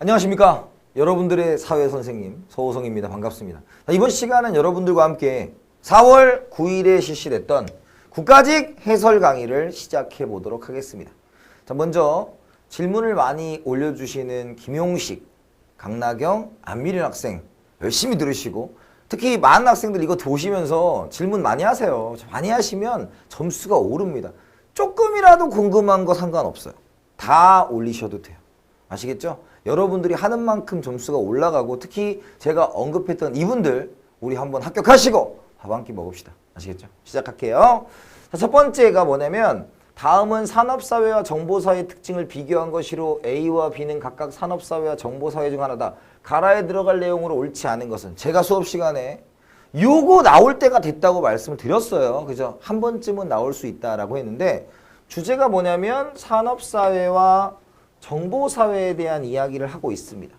안녕하십니까. 여러분들의 사회선생님 서호성입니다. 반갑습니다. 이번 시간은 여러분들과 함께 4월 9일에 실시됐던 국가직 해설 강의를 시작해 보도록 하겠습니다. 자, 먼저 질문을 많이 올려주시는 김용식, 강나경, 안미린 학생 열심히 들으시고, 특히 많은 학생들 이거 보시면서 질문 많이 하세요. 많이 하시면 점수가 오릅니다. 조금이라도 궁금한 거 상관없어요. 다 올리셔도 돼요. 아시겠죠? 여러분들이 하는 만큼 점수가 올라가고, 특히 제가 언급했던 이분들 우리 한번 합격하시고 밥 한 끼 먹읍시다. 아시겠죠? 시작할게요. 자, 첫 번째가 뭐냐면, 다음은 산업사회와 정보사회의 특징을 비교한 것이로 A와 B는 각각 산업사회와 정보사회 중 하나다. 가라에 들어갈 내용으로 옳지 않은 것은, 제가 수업 시간에 요거 나올 때가 됐다고 말씀을 드렸어요. 그죠? 한 번쯤은 나올 수 있다라고 했는데, 주제가 뭐냐면 산업사회와 정보사회에 대한 이야기를 하고 있습니다.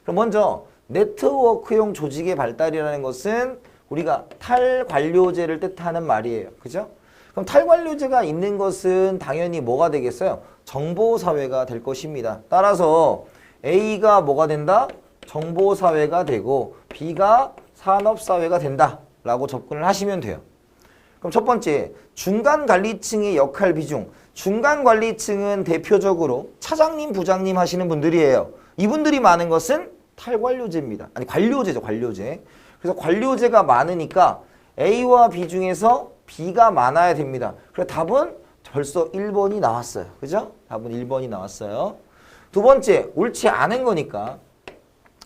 그럼 먼저 네트워크용 조직의 발달이라는 것은 우리가 탈관료제를 뜻하는 말이에요. 그죠? 그럼 탈관료제가 있는 것은 당연히 뭐가 되겠어요? 정보사회가 될 것입니다. 따라서 A가 뭐가 된다? 정보사회가 되고 B가 산업사회가 된다 라고 접근을 하시면 돼요. 그럼 첫 번째, 중간관리층의 역할 비중. 중간관리층은 대표적으로 차장님, 부장님 하시는 분들이에요. 이분들이 많은 것은 탈관료제입니다. 아니, 관료제죠, 관료제. 그래서 관료제가 많으니까 A와 B 중에서 B가 많아야 됩니다. 그래서 답은 벌써 1번이 나왔어요. 그죠? 답은 1번이 나왔어요. 두 번째, 옳지 않은 거니까.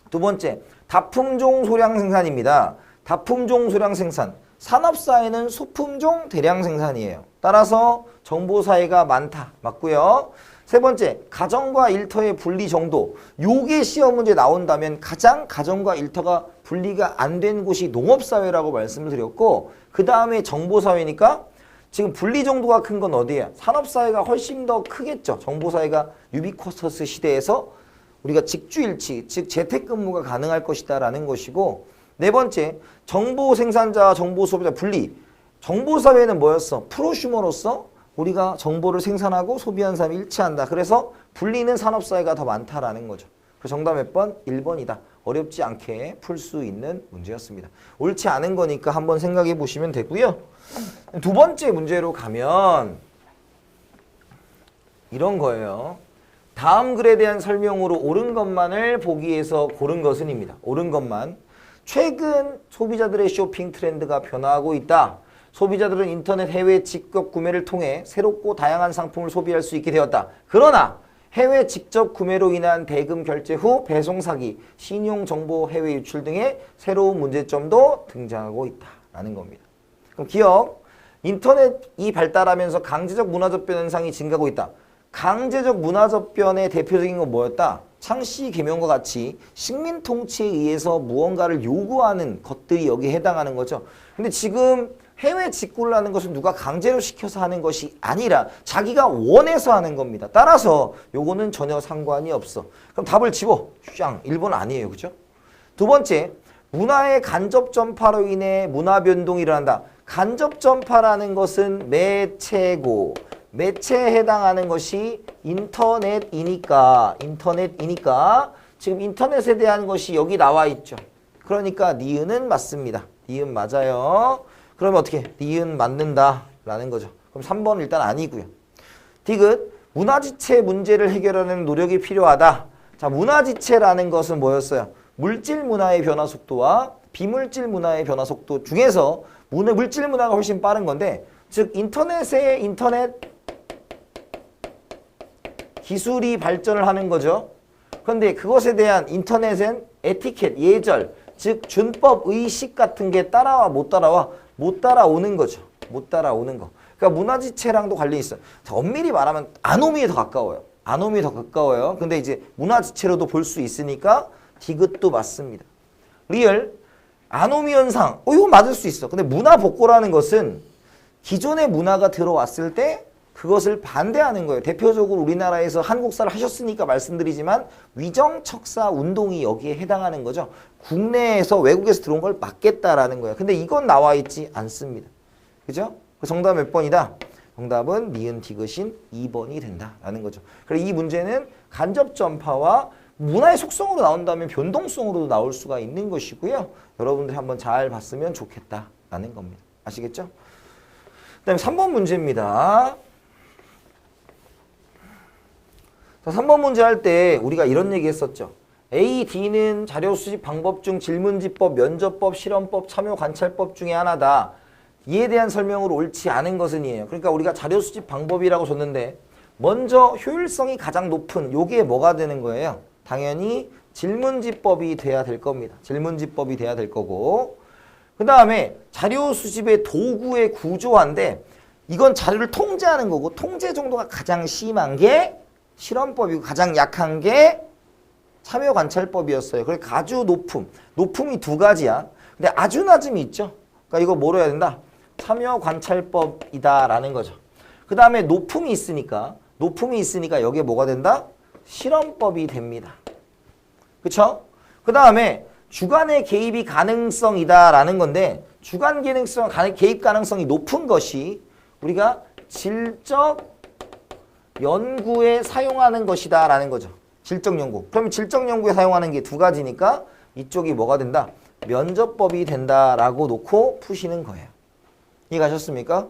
두 번째, 다품종 소량 생산입니다. 다품종 소량 생산. 산업사회는 소품종 대량 생산이에요. 따라서 정보사회가 많다. 맞고요. 세 번째, 가정과 일터의 분리 정도. 요게 시험 문제 나온다면 가장 가정과 일터가 분리가 안 된 곳이 농업사회라고 말씀을 드렸고, 그 다음에 정보사회니까 지금 분리 정도가 큰 건 어디예요? 산업사회가 훨씬 더 크겠죠. 정보사회가 유비쿼터스 시대에서 우리가 직주일치, 즉 재택근무가 가능할 것이다 라는 것이고, 네 번째, 정보 생산자와 정보 소비자 분리. 정보사회는 뭐였어? 프로슈머로서 우리가 정보를 생산하고 소비하는 사람이 일치한다. 그래서 분리는 산업사회가 더 많다라는 거죠. 그래서 정답 몇 번? 1번이다. 어렵지 않게 풀 수 있는 문제였습니다. 옳지 않은 거니까 한번 생각해 보시면 되고요. 두 번째 문제로 가면 이런 거예요. 다음 글에 대한 설명으로 옳은 것만을 보기 위해서 고른 것은입니다. 옳은 것만. 최근 소비자들의 쇼핑 트렌드가 변화하고 있다. 소비자들은 인터넷 해외 직접 구매를 통해 새롭고 다양한 상품을 소비할 수 있게 되었다. 그러나 해외 직접 구매로 인한 대금 결제 후 배송 사기, 신용정보 해외 유출 등의 새로운 문제점도 등장하고 있다라는 겁니다. 그럼 기억, 인터넷이 발달하면서 강제적 문화적 현상이 증가하고 있다. 강제적 문화적 변의 대표적인 건 뭐였다? 창씨 개명과 같이 식민 통치에 의해서 무언가를 요구하는 것들이 여기에 해당하는 거죠. 근데 지금 해외 직구를 하는 것은 누가 강제로 시켜서 하는 것이 아니라 자기가 원해서 하는 겁니다. 따라서 요거는 전혀 상관이 없어. 그럼 답을 집어. 쌍. 1번 아니에요. 그죠? 두 번째, 문화의 간접 전파로 인해 문화 변동이 일어난다. 간접 전파라는 것은 매체고, 매체에 해당하는 것이 인터넷이니까 지금 인터넷에 대한 것이 여기 나와 있죠. 그러니까 니은은 맞습니다. 니은 맞아요. 그러면 어떻게? 니은 맞는다 라는 거죠. 그럼 3번은 일단 아니고요. 디귿, 문화지체 문제를 해결하는 노력이 필요하다. 자, 문화지체라는 것은 뭐였어요? 물질 문화의 변화 속도와 비물질 문화의 변화 속도 중에서 물질 문화가 훨씬 빠른 건데, 즉 인터넷 기술이 발전을 하는 거죠. 그런데 그것에 대한 인터넷은 에티켓, 예절, 즉 준법, 의식 같은 게 따라와 못 따라와? 못 따라오는 거죠. 못 따라오는 거. 그러니까 문화지체랑도 관련이 있어요. 자, 엄밀히 말하면 아노미에 더 가까워요. 아노미에 더 가까워요. 근데 이제 문화지체로도 볼 수 있으니까 디귿도 맞습니다. 리얼, 아노미 현상. 이거 맞을 수 있어. 근데 문화 복고라는 것은 기존의 문화가 들어왔을 때 그것을 반대하는 거예요. 대표적으로 우리나라에서 한국사를 하셨으니까 말씀드리지만 위정척사 운동이 여기에 해당하는 거죠. 국내에서 외국에서 들어온 걸 막겠다라는 거예요. 근데 이건 나와 있지 않습니다. 그죠? 정답 몇 번이다? 정답은 니은 디귿인 2번이 된다라는 거죠. 그래서 이 문제는 간접 전파와 문화의 속성으로 나온다면 변동성으로도 나올 수가 있는 것이고요. 여러분들이 한번 잘 봤으면 좋겠다라는 겁니다. 아시겠죠? 그 다음에 3번 문제입니다. 자, 3번 문제 할 때 우리가 이런 얘기 했었죠. A, D는 자료 수집 방법 중 질문지법, 면접법, 실험법, 참여 관찰법 중에 하나다. 이에 대한 설명으로 옳지 않은 것은 이에요. 그러니까 우리가 자료 수집 방법이라고 줬는데 먼저 효율성이 가장 높은 요게 뭐가 되는 거예요? 당연히 질문지법이 돼야 될 겁니다. 질문지법이 돼야 될 거고 그 다음에 자료 수집의 도구의 구조화인데 이건 자료를 통제하는 거고 통제 정도가 가장 심한 게 실험법이고 가장 약한 게 참여관찰법이었어요. 그래서 아주 높음이 두 가지야. 근데 아주 낮음이 있죠. 그러니까 이거 뭐로 해야 된다? 참여관찰법이다라는 거죠. 그 다음에 높음이 있으니까 여기에 뭐가 된다? 실험법이 됩니다. 그쵸? 그 다음에 주관의 개입이 가능성이다라는 건데 주관 개입 가능성이 높은 것이 우리가 질적 연구에 사용하는 것이다라는 거죠. 질적 연구. 그러면 질적 연구에 사용하는 게 두 가지니까 이쪽이 뭐가 된다? 면접법이 된다라고 놓고 푸시는 거예요. 이해가셨습니까?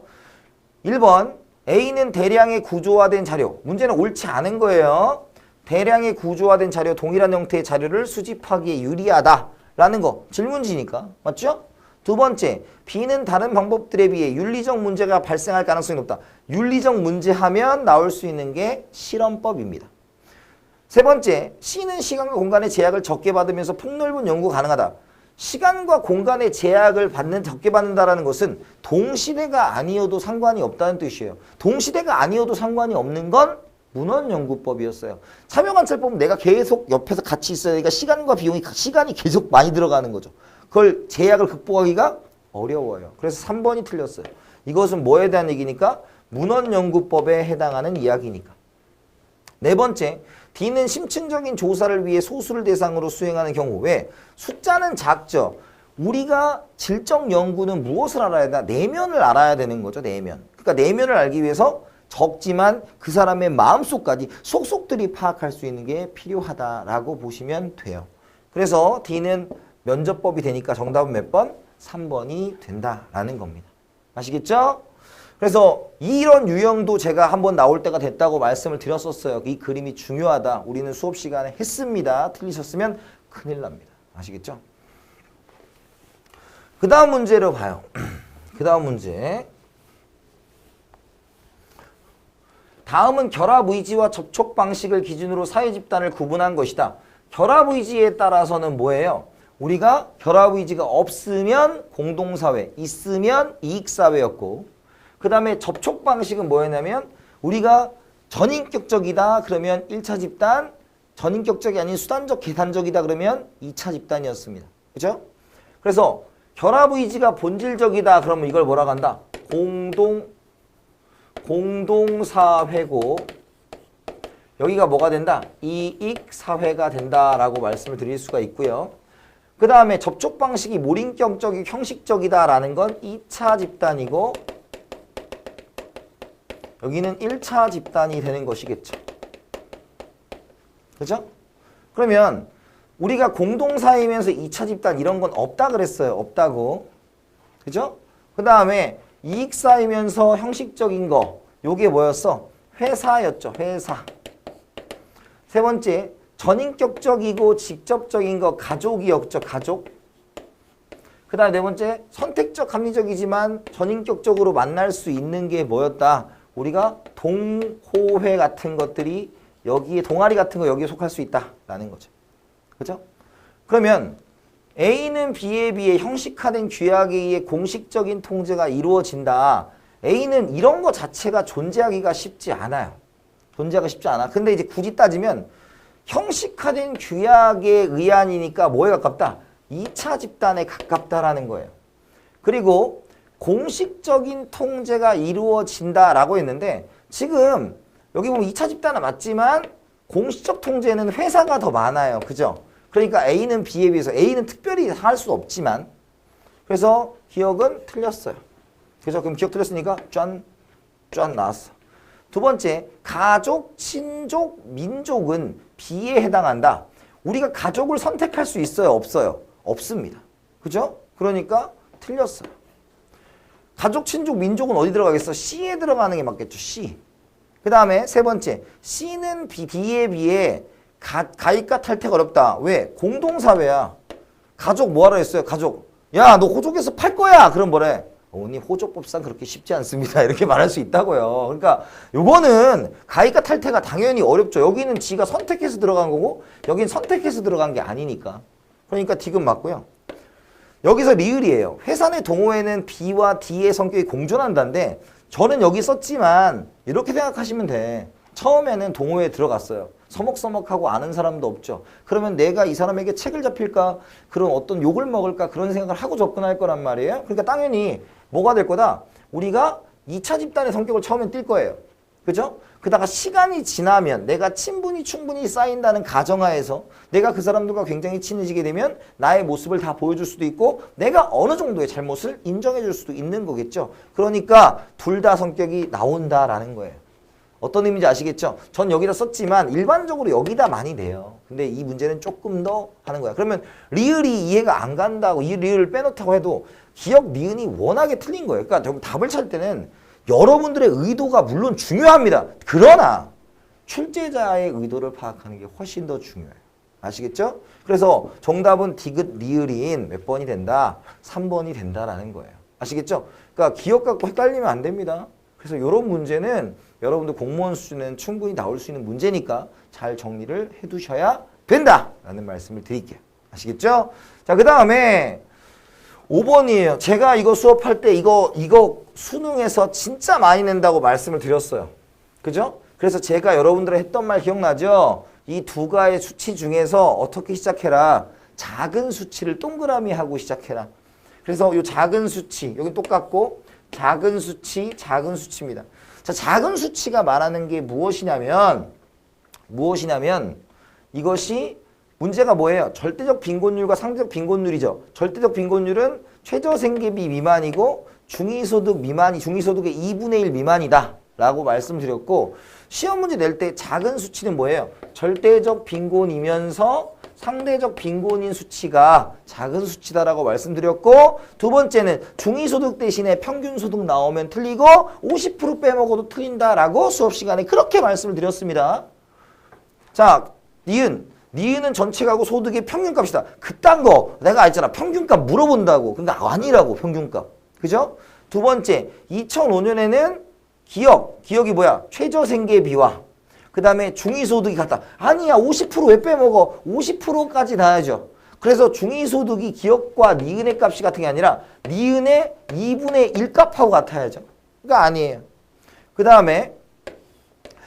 1번 A는 대량의 구조화된 자료. 문제는 옳지 않은 거예요. 대량의 구조화된 자료, 동일한 형태의 자료를 수집하기에 유리하다라는 거. 질문지니까. 맞죠? 두 번째, B는 다른 방법들에 비해 윤리적 문제가 발생할 가능성이 높다. 윤리적 문제 하면 나올 수 있는 게 실험법입니다. 세 번째, C는 시간과 공간의 제약을 적게 받으면서 폭넓은 연구가 가능하다. 시간과 공간의 제약을 적게 받는다는 것은 동시대가 아니어도 상관이 없다는 뜻이에요. 동시대가 아니어도 상관이 없는 건 문헌연구법이었어요. 참여관찰법은 내가 계속 옆에서 같이 있어야 되니까 시간이 계속 많이 들어가는 거죠. 그걸 제약을 극복하기가 어려워요. 그래서 3번이 틀렸어요. 이것은 뭐에 대한 얘기니까? 문헌연구법에 해당하는 이야기니까. 네 번째, D는 심층적인 조사를 위해 소수를 대상으로 수행하는 경우. 왜? 숫자는 작죠. 우리가 질적 연구는 무엇을 알아야 되나? 내면을 알아야 되는 거죠. 내면. 그러니까 내면을 알기 위해서 적지만 그 사람의 마음속까지 속속들이 파악할 수 있는 게 필요하다라고 보시면 돼요. 그래서 D는 면접법이 되니까 정답은 몇 번? 3번이 된다라는 겁니다. 아시겠죠? 그래서 이런 유형도 제가 한번 나올 때가 됐다고 말씀을 드렸었어요. 이 그림이 중요하다. 우리는 수업 시간에 했습니다. 틀리셨으면 큰일 납니다. 아시겠죠? 그 다음 문제로 봐요. 그 다음 문제. 다음은 결합의지와 접촉 방식을 기준으로 사회집단을 구분한 것이다. 결합의지에 따라서는 뭐예요? 우리가 결합의지가 없으면 공동사회, 있으면 이익사회였고 그 다음에 접촉 방식은 뭐였냐면 우리가 전인격적이다 그러면 1차 집단, 전인격적이 아닌 수단적 계산적이다 그러면 2차 집단이었습니다. 그죠? 그래서 결합의지가 본질적이다 그러면 이걸 뭐라고 한다? 공동사회고 여기가 뭐가 된다? 이익사회가 된다라고 말씀을 드릴 수가 있고요. 그 다음에 접촉 방식이 몰인격적이 형식적이다라는 건 2차 집단이고 여기는 1차 집단이 되는 것이겠죠. 그죠? 그러면 우리가 공동사회이면서 2차 집단 이런 건 없다 그랬어요. 없다고. 그죠? 그 다음에 이익사회이면서 형식적인 거 요게 뭐였어? 회사였죠. 회사. 세 번째, 전인격적이고 직접적인 거 가족이었죠. 가족. 그 다음에 네 번째, 선택적 합리적이지만 전인격적으로 만날 수 있는 게 뭐였다? 우리가 동호회 같은 것들이 여기에 동아리 같은 거 여기에 속할 수 있다라는 거죠. 그죠? 그러면 A는 B에 비해 형식화된 규약에 의해 공식적인 통제가 이루어진다. A는 이런 거 자체가 존재하기가 쉽지 않아요. 존재하기가 쉽지 않아. 근데 이제 굳이 따지면 형식화된 규약에 의한이니까 뭐에 가깝다? 2차 집단에 가깝다라는 거예요. 그리고 공식적인 통제가 이루어진다라고 했는데 지금 여기 보면 2차 집단은 맞지만 공식적 통제는 회사가 더 많아요. 그죠? 그러니까 A는 B에 비해서 A는 특별히 할 수 없지만 그래서 기억은 틀렸어요. 그래서 그럼 기억 틀렸으니까 짠 나왔어. 두 번째, 가족, 친족, 민족은 B에 해당한다. 우리가 가족을 선택할 수 있어요? 없어요? 없습니다. 그죠? 그러니까 틀렸어요. 가족, 친족, 민족은 어디 들어가겠어? C에 들어가는 게 맞겠죠. C. 그 다음에 세 번째, C는 B에 비해 가입과 탈퇴가 어렵다. 왜? 공동사회야. 가족 뭐하러 했어요? 가족. 야, 너 호족에서 팔 거야. 그럼 뭐래? 어머님, 호족법상 그렇게 쉽지 않습니다. 이렇게 말할 수 있다고요. 그러니까 요거는 가입과 탈퇴가 당연히 어렵죠. 여기는 지가 선택해서 들어간 거고 여긴 선택해서 들어간 게 아니니까. 그러니까 D금 맞고요. 여기서 리을이에요. 회사 내 동호회는 B와 D의 성격이 공존한다는데 저는 여기 썼지만 이렇게 생각하시면 돼. 처음에는 동호회에 들어갔어요. 서먹서먹하고 아는 사람도 없죠. 그러면 내가 이 사람에게 책을 잡힐까? 그런 어떤 욕을 먹을까? 그런 생각을 하고 접근할 거란 말이에요. 그러니까 당연히 뭐가 될 거다? 우리가 2차 집단의 성격을 처음엔 띌 거예요. 그죠? 그다가 시간이 지나면 내가 친분이 충분히 쌓인다는 가정하에서 내가 그 사람들과 굉장히 친해지게 되면 나의 모습을 다 보여줄 수도 있고 내가 어느 정도의 잘못을 인정해 줄 수도 있는 거겠죠. 그러니까 둘 다 성격이 나온다라는 거예요. 어떤 의미인지 아시겠죠? 전 여기다 썼지만 일반적으로 여기다 많이 내요. 근데 이 문제는 조금 더 하는 거야. 그러면 리을이 이해가 안 간다고 이 리을을 빼놓다고 해도 기억 니은이 워낙에 틀린 거예요. 그러니까 답을 찾을 때는 여러분들의 의도가 물론 중요합니다. 그러나 출제자의 의도를 파악하는 게 훨씬 더 중요해요. 아시겠죠? 그래서 정답은 디귿 리을인 몇 번이 된다? 3번이 된다라는 거예요. 아시겠죠? 그러니까 기억 갖고 헷갈리면 안 됩니다. 그래서 이런 문제는 여러분들 공무원 수준은 충분히 나올 수 있는 문제니까 잘 정리를 해두셔야 된다라는 말씀을 드릴게요. 아시겠죠? 자, 그 다음에 5번이에요. 제가 이거 수업할 때 이거 수능에서 진짜 많이 낸다고 말씀을 드렸어요. 그죠? 그래서 제가 여러분들이 했던 말 기억나죠? 이 두 가의 수치 중에서 어떻게 시작해라? 작은 수치를 동그라미 하고 시작해라. 그래서 이 작은 수치, 여기 똑같고 작은 수치, 작은 수치입니다. 자, 작은 수치가 말하는 게 무엇이냐면 이것이 문제가 뭐예요? 절대적 빈곤율과 상대적 빈곤율이죠. 절대적 빈곤율은 최저생계비 미만이고 중위소득의 2분의 1 미만이다 라고 말씀드렸고 시험 문제 낼 때 작은 수치는 뭐예요? 절대적 빈곤이면서 상대적 빈곤인 수치가 작은 수치다라고 말씀드렸고 두 번째는 중위소득 대신에 평균소득 나오면 틀리고 50% 빼먹어도 틀린다라고 수업 시간에 그렇게 말씀을 드렸습니다. 자, 니은은 전체 가구 소득의 평균값이다. 그딴 거 내가 알잖아. 평균값 물어본다고. 그러니까 아니라고 평균값. 그죠? 두 번째 2005년에는 기억이 뭐야? 최저생계비와 그 다음에 중위소득이 같다. 아니야 50% 왜 빼먹어? 50%까지 나야죠. 그래서 중위소득이 기억과 니은의 값이 같은 게 아니라 니은의 2분의 1 값하고 같아야죠. 그러니까 아니에요. 그 다음에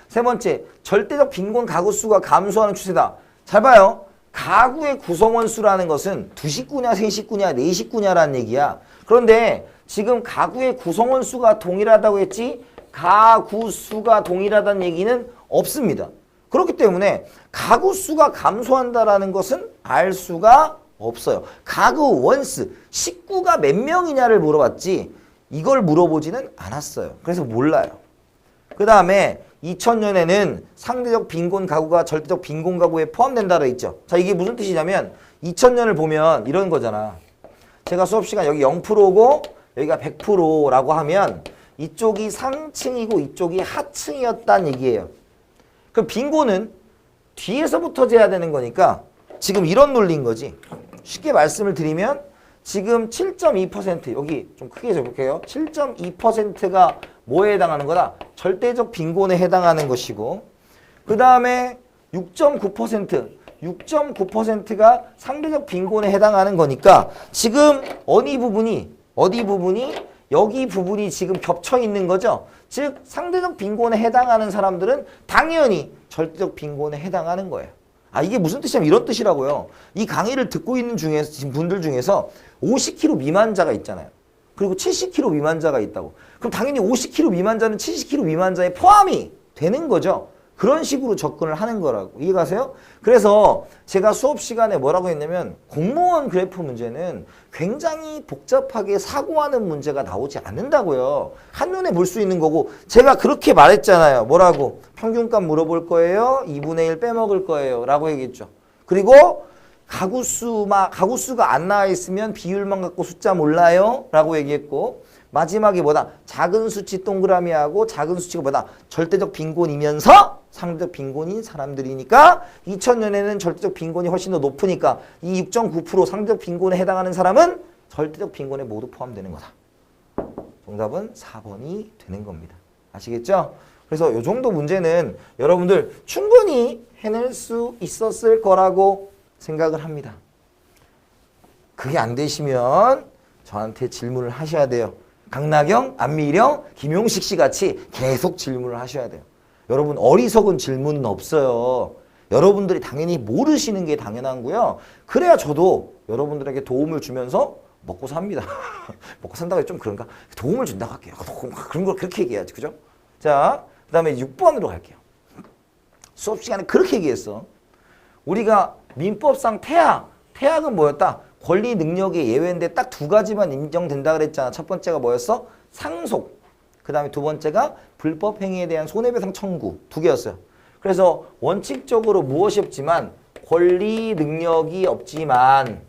세 번째 절대적 빈곤 가구 수가 감소하는 추세다. 잘 봐요. 가구의 구성원 수라는 것은 2식구냐 3식구냐 4식구냐라는 얘기야. 그런데 지금 가구의 구성원 수가 동일하다고 했지 가구 수가 동일하다는 얘기는 없습니다. 그렇기 때문에 가구 수가 감소한다라는 것은 알 수가 없어요. 가구 원수, 식구가 몇 명이냐를 물어봤지 이걸 물어보지는 않았어요. 그래서 몰라요. 그 다음에 2000년에는 상대적 빈곤 가구가 절대적 빈곤 가구에 포함된다고 했죠. 자, 이게 무슨 뜻이냐면 2000년을 보면 이런 거잖아. 제가 수업 시간 여기 0%고 여기가 100%라고 하면 이쪽이 상층이고 이쪽이 하층이었다는 얘기예요. 그럼 빈곤은 뒤에서부터 재야 되는 거니까 지금 이런 논리인 거지. 쉽게 말씀을 드리면 지금 7.2% 여기 좀 크게 적을게요. 7.2%가 뭐에 해당하는 거다? 절대적 빈곤에 해당하는 것이고 그 다음에 6.9%가 상대적 빈곤에 해당하는 거니까 지금 어디 부분이 여기 부분이 지금 겹쳐 있는 거죠. 즉 상대적 빈곤에 해당하는 사람들은 당연히 절대적 빈곤에 해당하는 거예요. 아, 이게 무슨 뜻이냐면 이런 뜻이라고요. 이 강의를 듣고 있는 분들 중에서 50kg 미만자가 있잖아요. 그리고 70kg 미만자가 있다고. 그럼 당연히 50kg 미만자는 70kg 미만자에 포함이 되는 거죠. 그런 식으로 접근을 하는 거라고. 이해가세요? 그래서 제가 수업 시간에 뭐라고 했냐면 공무원 그래프 문제는 굉장히 복잡하게 사고하는 문제가 나오지 않는다고요. 한눈에 볼 수 있는 거고 제가 그렇게 말했잖아요. 뭐라고? 평균값 물어볼 거예요? 2분의 1 빼먹을 거예요? 라고 얘기했죠. 그리고 가구수가 안 나와 있으면 비율만 갖고 숫자 몰라요? 라고 얘기했고 마지막에 뭐다? 작은 수치 동그라미하고 작은 수치가 뭐다? 절대적 빈곤이면서 상대적 빈곤인 사람들이니까 2000년에는 절대적 빈곤이 훨씬 더 높으니까 이 6.9% 상대적 빈곤에 해당하는 사람은 절대적 빈곤에 모두 포함되는 거다. 정답은 4번이 되는 겁니다. 아시겠죠? 그래서 이 정도 문제는 여러분들 충분히 해낼 수 있었을 거라고 생각을 합니다. 그게 안 되시면 저한테 질문을 하셔야 돼요. 강나경, 안미령, 김용식 씨 같이 계속 질문을 하셔야 돼요. 여러분 어리석은 질문은 없어요. 여러분들이 당연히 모르시는 게 당연한 거고요. 그래야 저도 여러분들에게 도움을 주면서 먹고 삽니다. 먹고 산다고 해도 좀 그런가? 도움을 준다고 할게요. 그런 걸 그렇게 얘기해야지. 그죠? 자, 그 다음에 6번으로 갈게요. 수업 시간에 그렇게 얘기했어. 우리가 민법상 태학은 뭐였다? 권리 능력의 예외인데 딱 두 가지만 인정된다 그랬잖아. 첫 번째가 뭐였어? 상속. 그 다음에 두 번째가 불법 행위에 대한 손해배상 청구. 두 개였어요. 그래서 원칙적으로 무엇이 없지만 권리 능력이 없지만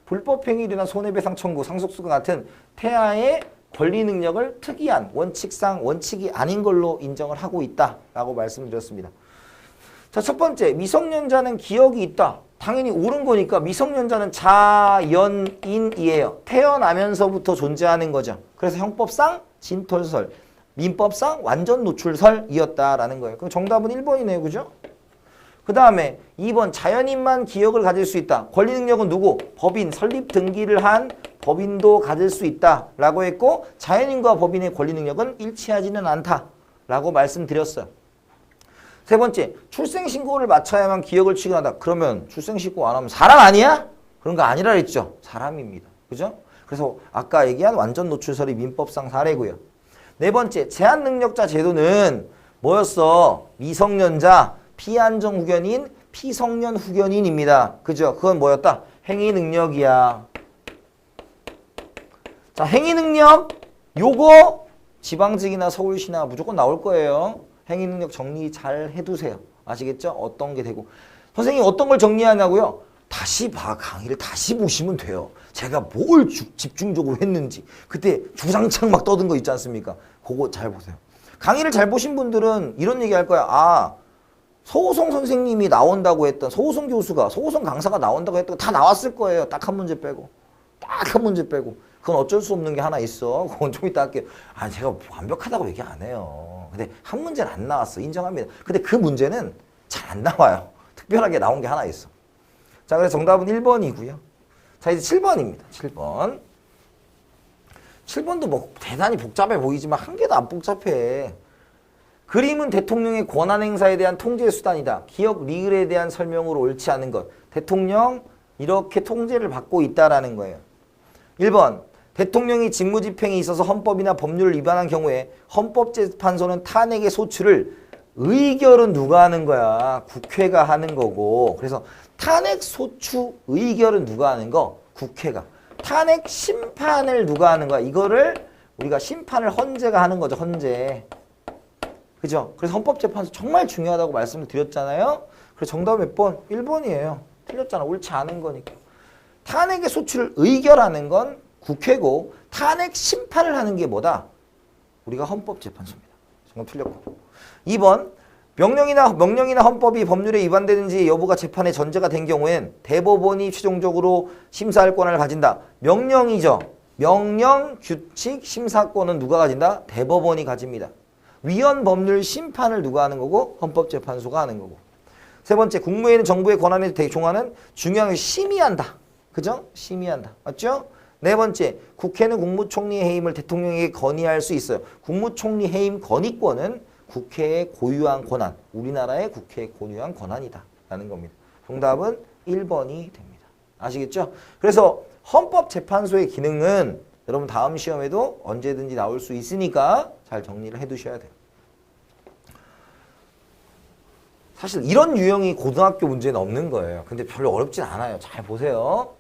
불법 행위에 대한 손해배상 청구, 상속수가 같은 태아의 권리 능력을 특이한 원칙이 아닌 걸로 인정을 하고 있다라고 말씀드렸습니다. 자, 첫 번째, 미성년자는 기억이 있다. 당연히 옳은 거니까 미성년자는 자연인이에요. 태어나면서부터 존재하는 거죠. 그래서 형법상 진톨설, 민법상 완전 노출설이었다라는 거예요. 그럼 정답은 1번이네요. 그죠? 그 다음에 2번, 자연인만 기억을 가질 수 있다. 권리 능력은 누구? 법인, 설립 등기를 한 법인도 가질 수 있다라고 했고 자연인과 법인의 권리 능력은 일치하지는 않다라고 말씀드렸어요. 세 번째, 출생신고를 마쳐야만 기억을 취급한다. 그러면 출생신고 안 하면 사람 아니야? 그런 거 아니라 그랬죠. 사람입니다. 그죠? 그래서 아까 얘기한 완전 노출설이 민법상 사례고요. 네 번째, 제한능력자 제도는 뭐였어? 미성년자, 피안정 후견인, 피성년 후견인입니다. 그죠? 그건 뭐였다? 행위능력이야. 자, 행위능력 요거 지방직이나 서울시나 무조건 나올 거예요. 행위능력 정리 잘 해두세요. 아시겠죠? 어떤 게 되고. 선생님 어떤 걸 정리하냐고요? 다시 강의를 다시 보시면 돼요. 제가 뭘 집중적으로 했는지. 그때 주장창 막 떠든 거 있지 않습니까? 그거 잘 보세요. 강의를 잘 보신 분들은 이런 얘기 할 거야. 아, 서호성 선생님이 나온다고 했던 서호성 교수가, 서호성 강사가 나온다고 했던 거 다 나왔을 거예요. 딱 한 문제 빼고. 딱 한 문제 빼고. 그건 어쩔 수 없는 게 하나 있어. 그건 좀 이따 할게요. 아, 제가 완벽하다고 얘기 안 해요. 근데 한 문제는 안 나왔어. 인정합니다. 근데 그 문제는 잘 안 나와요. 특별하게 나온 게 하나 있어. 자, 그래서 정답은 1번이고요. 자, 이제 7번입니다. 7번. 7번도 뭐 대단히 복잡해 보이지만 한 개도 안 복잡해. 그림은 대통령의 권한 행사에 대한 통제 수단이다. 기억 리을에 대한 설명으로 옳지 않은 것. 대통령 이렇게 통제를 받고 있다라는 거예요. 1번. 대통령이 직무집행에 있어서 헌법이나 법률을 위반한 경우에 헌법재판소는 탄핵의 소추를 의결은 누가 하는 거야? 국회가 하는 거고. 그래서 탄핵 소추 의결은 누가 하는 거? 국회가. 탄핵 심판을 누가 하는 거야? 이거를 우리가 심판을 헌재가 하는 거죠. 헌재. 그죠? 그래서 헌법재판소 정말 중요하다고 말씀을 드렸잖아요. 그래서 정답 몇 번? 1번이에요. 틀렸잖아. 옳지 않은 거니까. 탄핵의 소추를 의결하는 건 국회고 탄핵 심판을 하는 게 뭐다? 우리가 헌법재판소입니다. 정답 틀렸고. 2번. 명령이나 헌법이 법률에 위반되는지 여부가 재판의 전제가 된 경우엔 대법원이 최종적으로 심사할 권한을 가진다. 명령이죠. 명령, 규칙, 심사권은 누가 가진다? 대법원이 가집니다. 위헌 법률 심판을 누가 하는 거고? 헌법재판소가 하는 거고. 세 번째, 국무회의는 정부의 권한에 대종하는 중요한 걸 심의한다. 그죠? 심의한다. 맞죠? 네 번째, 국회는 국무총리의 해임을 대통령에게 건의할 수 있어요. 국무총리 해임 건의권은 국회의 고유한 권한, 우리나라의 국회의 고유한 권한이다 라는 겁니다. 정답은 1번이 됩니다. 아시겠죠? 그래서 헌법재판소의 기능은 여러분 다음 시험에도 언제든지 나올 수 있으니까 잘 정리를 해두셔야 돼요. 사실 이런 유형이 고등학교 문제는 없는 거예요. 근데 별로 어렵진 않아요. 잘 보세요.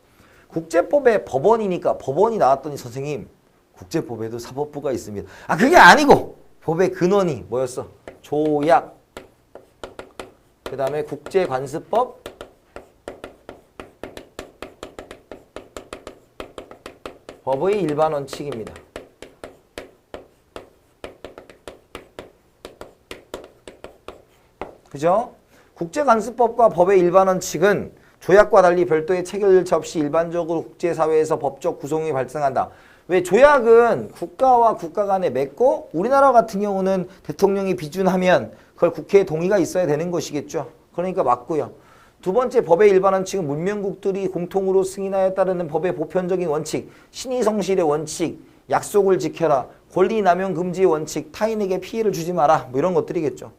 국제법에 법원이니까 법원이 나왔더니 선생님 국제법에도 사법부가 있습니다. 아, 그게 아니고 법의 근원이 뭐였어? 조약, 그 다음에 국제관습법, 법의 일반 원칙입니다. 그죠? 국제관습법과 법의 일반 원칙은 조약과 달리 별도의 체결 절차 없이 일반적으로 국제사회에서 법적 구성이 발생한다. 왜 조약은 국가와 국가 간에 맺고 우리나라 같은 경우는 대통령이 비준하면 그걸 국회에 동의가 있어야 되는 것이겠죠. 그러니까 맞고요. 두 번째 법의 일반 원칙은 문명국들이 공통으로 승인하여 따르는 법의 보편적인 원칙, 신의 성실의 원칙, 약속을 지켜라, 권리 남용 금지의 원칙, 타인에게 피해를 주지 마라 뭐 이런 것들이겠죠.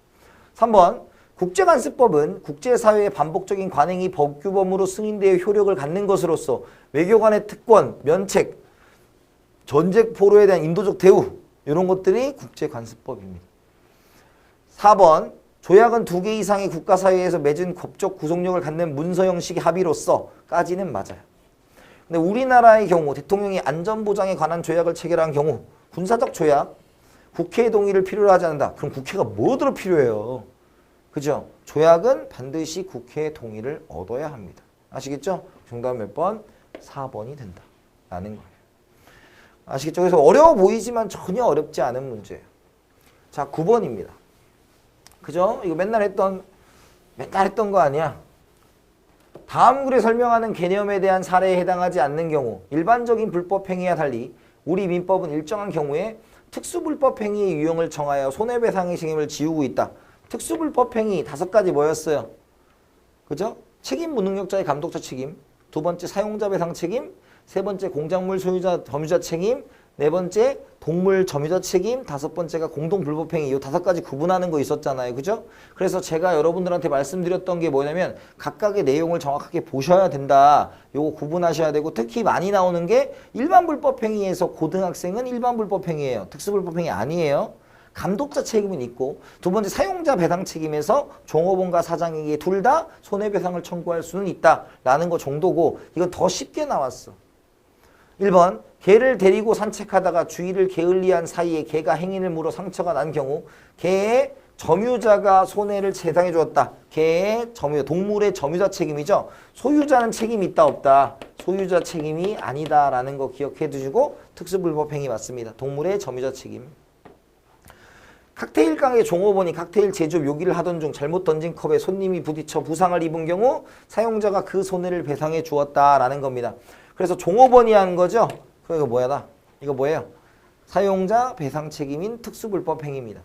3번 국제관습법은 국제사회의 반복적인 관행이 법규범으로 승인되어 효력을 갖는 것으로서 외교관의 특권, 면책, 전쟁 포로에 대한 인도적 대우 이런 것들이 국제관습법입니다. 4번 조약은 2개 이상의 국가사회에서 맺은 법적 구속력을 갖는 문서 형식의 합의로서까지는 맞아요. 근데 우리나라의 경우 대통령이 안전보장에 관한 조약을 체결한 경우 군사적 조약, 국회의 동의를 필요로 하지 않는다. 그럼 국회가 뭐들어 필요해요? 그죠? 조약은 반드시 국회의 동의를 얻어야 합니다. 아시겠죠? 정답은 몇 번? 4번이 된다. 라는 거예요. 아시겠죠? 그래서 어려워 보이지만 전혀 어렵지 않은 문제예요. 자, 9번입니다. 그죠? 이거 맨날 했던 거 아니야? 다음 글에 설명하는 개념에 대한 사례에 해당하지 않는 경우 일반적인 불법 행위와 달리 우리 민법은 일정한 경우에 특수불법 행위의 유형을 정하여 손해배상의 책임을 지우고 있다. 특수불법 행위 5가지 뭐였어요? 그죠? 책임 무능력자의 감독자 책임, 두 번째 사용자 배상 책임, 세 번째 공작물 소유자 점유자 책임, 네 번째 동물 점유자 책임, 다섯 번째가 공동불법행위. 이 5가지 구분하는 거 있었잖아요. 그죠? 그래서 제가 여러분들한테 말씀드렸던 게 뭐냐면 각각의 내용을 정확하게 보셔야 된다. 요거 구분하셔야 되고 특히 많이 나오는 게 일반 불법행위에서 고등학생은 일반 불법행위예요. 특수불법행위 아니에요. 감독자 책임은 있고 두 번째 사용자 배상 책임에서 종업원과 사장에게 둘 다 손해배상을 청구할 수는 있다라는 거 정도고 이건 더 쉽게 나왔어. 1번 개를 데리고 산책하다가 주위를 게을리한 사이에 개가 행인을 물어 상처가 난 경우 개의 점유자가 손해를 배상해 주었다. 개의 동물의 점유자 책임이죠. 소유자는 책임이 있다 없다. 소유자 책임이 아니다라는 거 기억해 두시고 특수불법행위 맞습니다. 동물의 점유자 책임. 칵테일 가게 종업원이 칵테일 제조 요기를 하던 중 잘못 던진 컵에 손님이 부딪혀 부상을 입은 경우 사용자가 그 손해를 배상해 주었다라는 겁니다. 그래서 종업원이 한 거죠. 이거 뭐야? 이거 뭐예요? 사용자 배상 책임인 특수불법 행위입니다.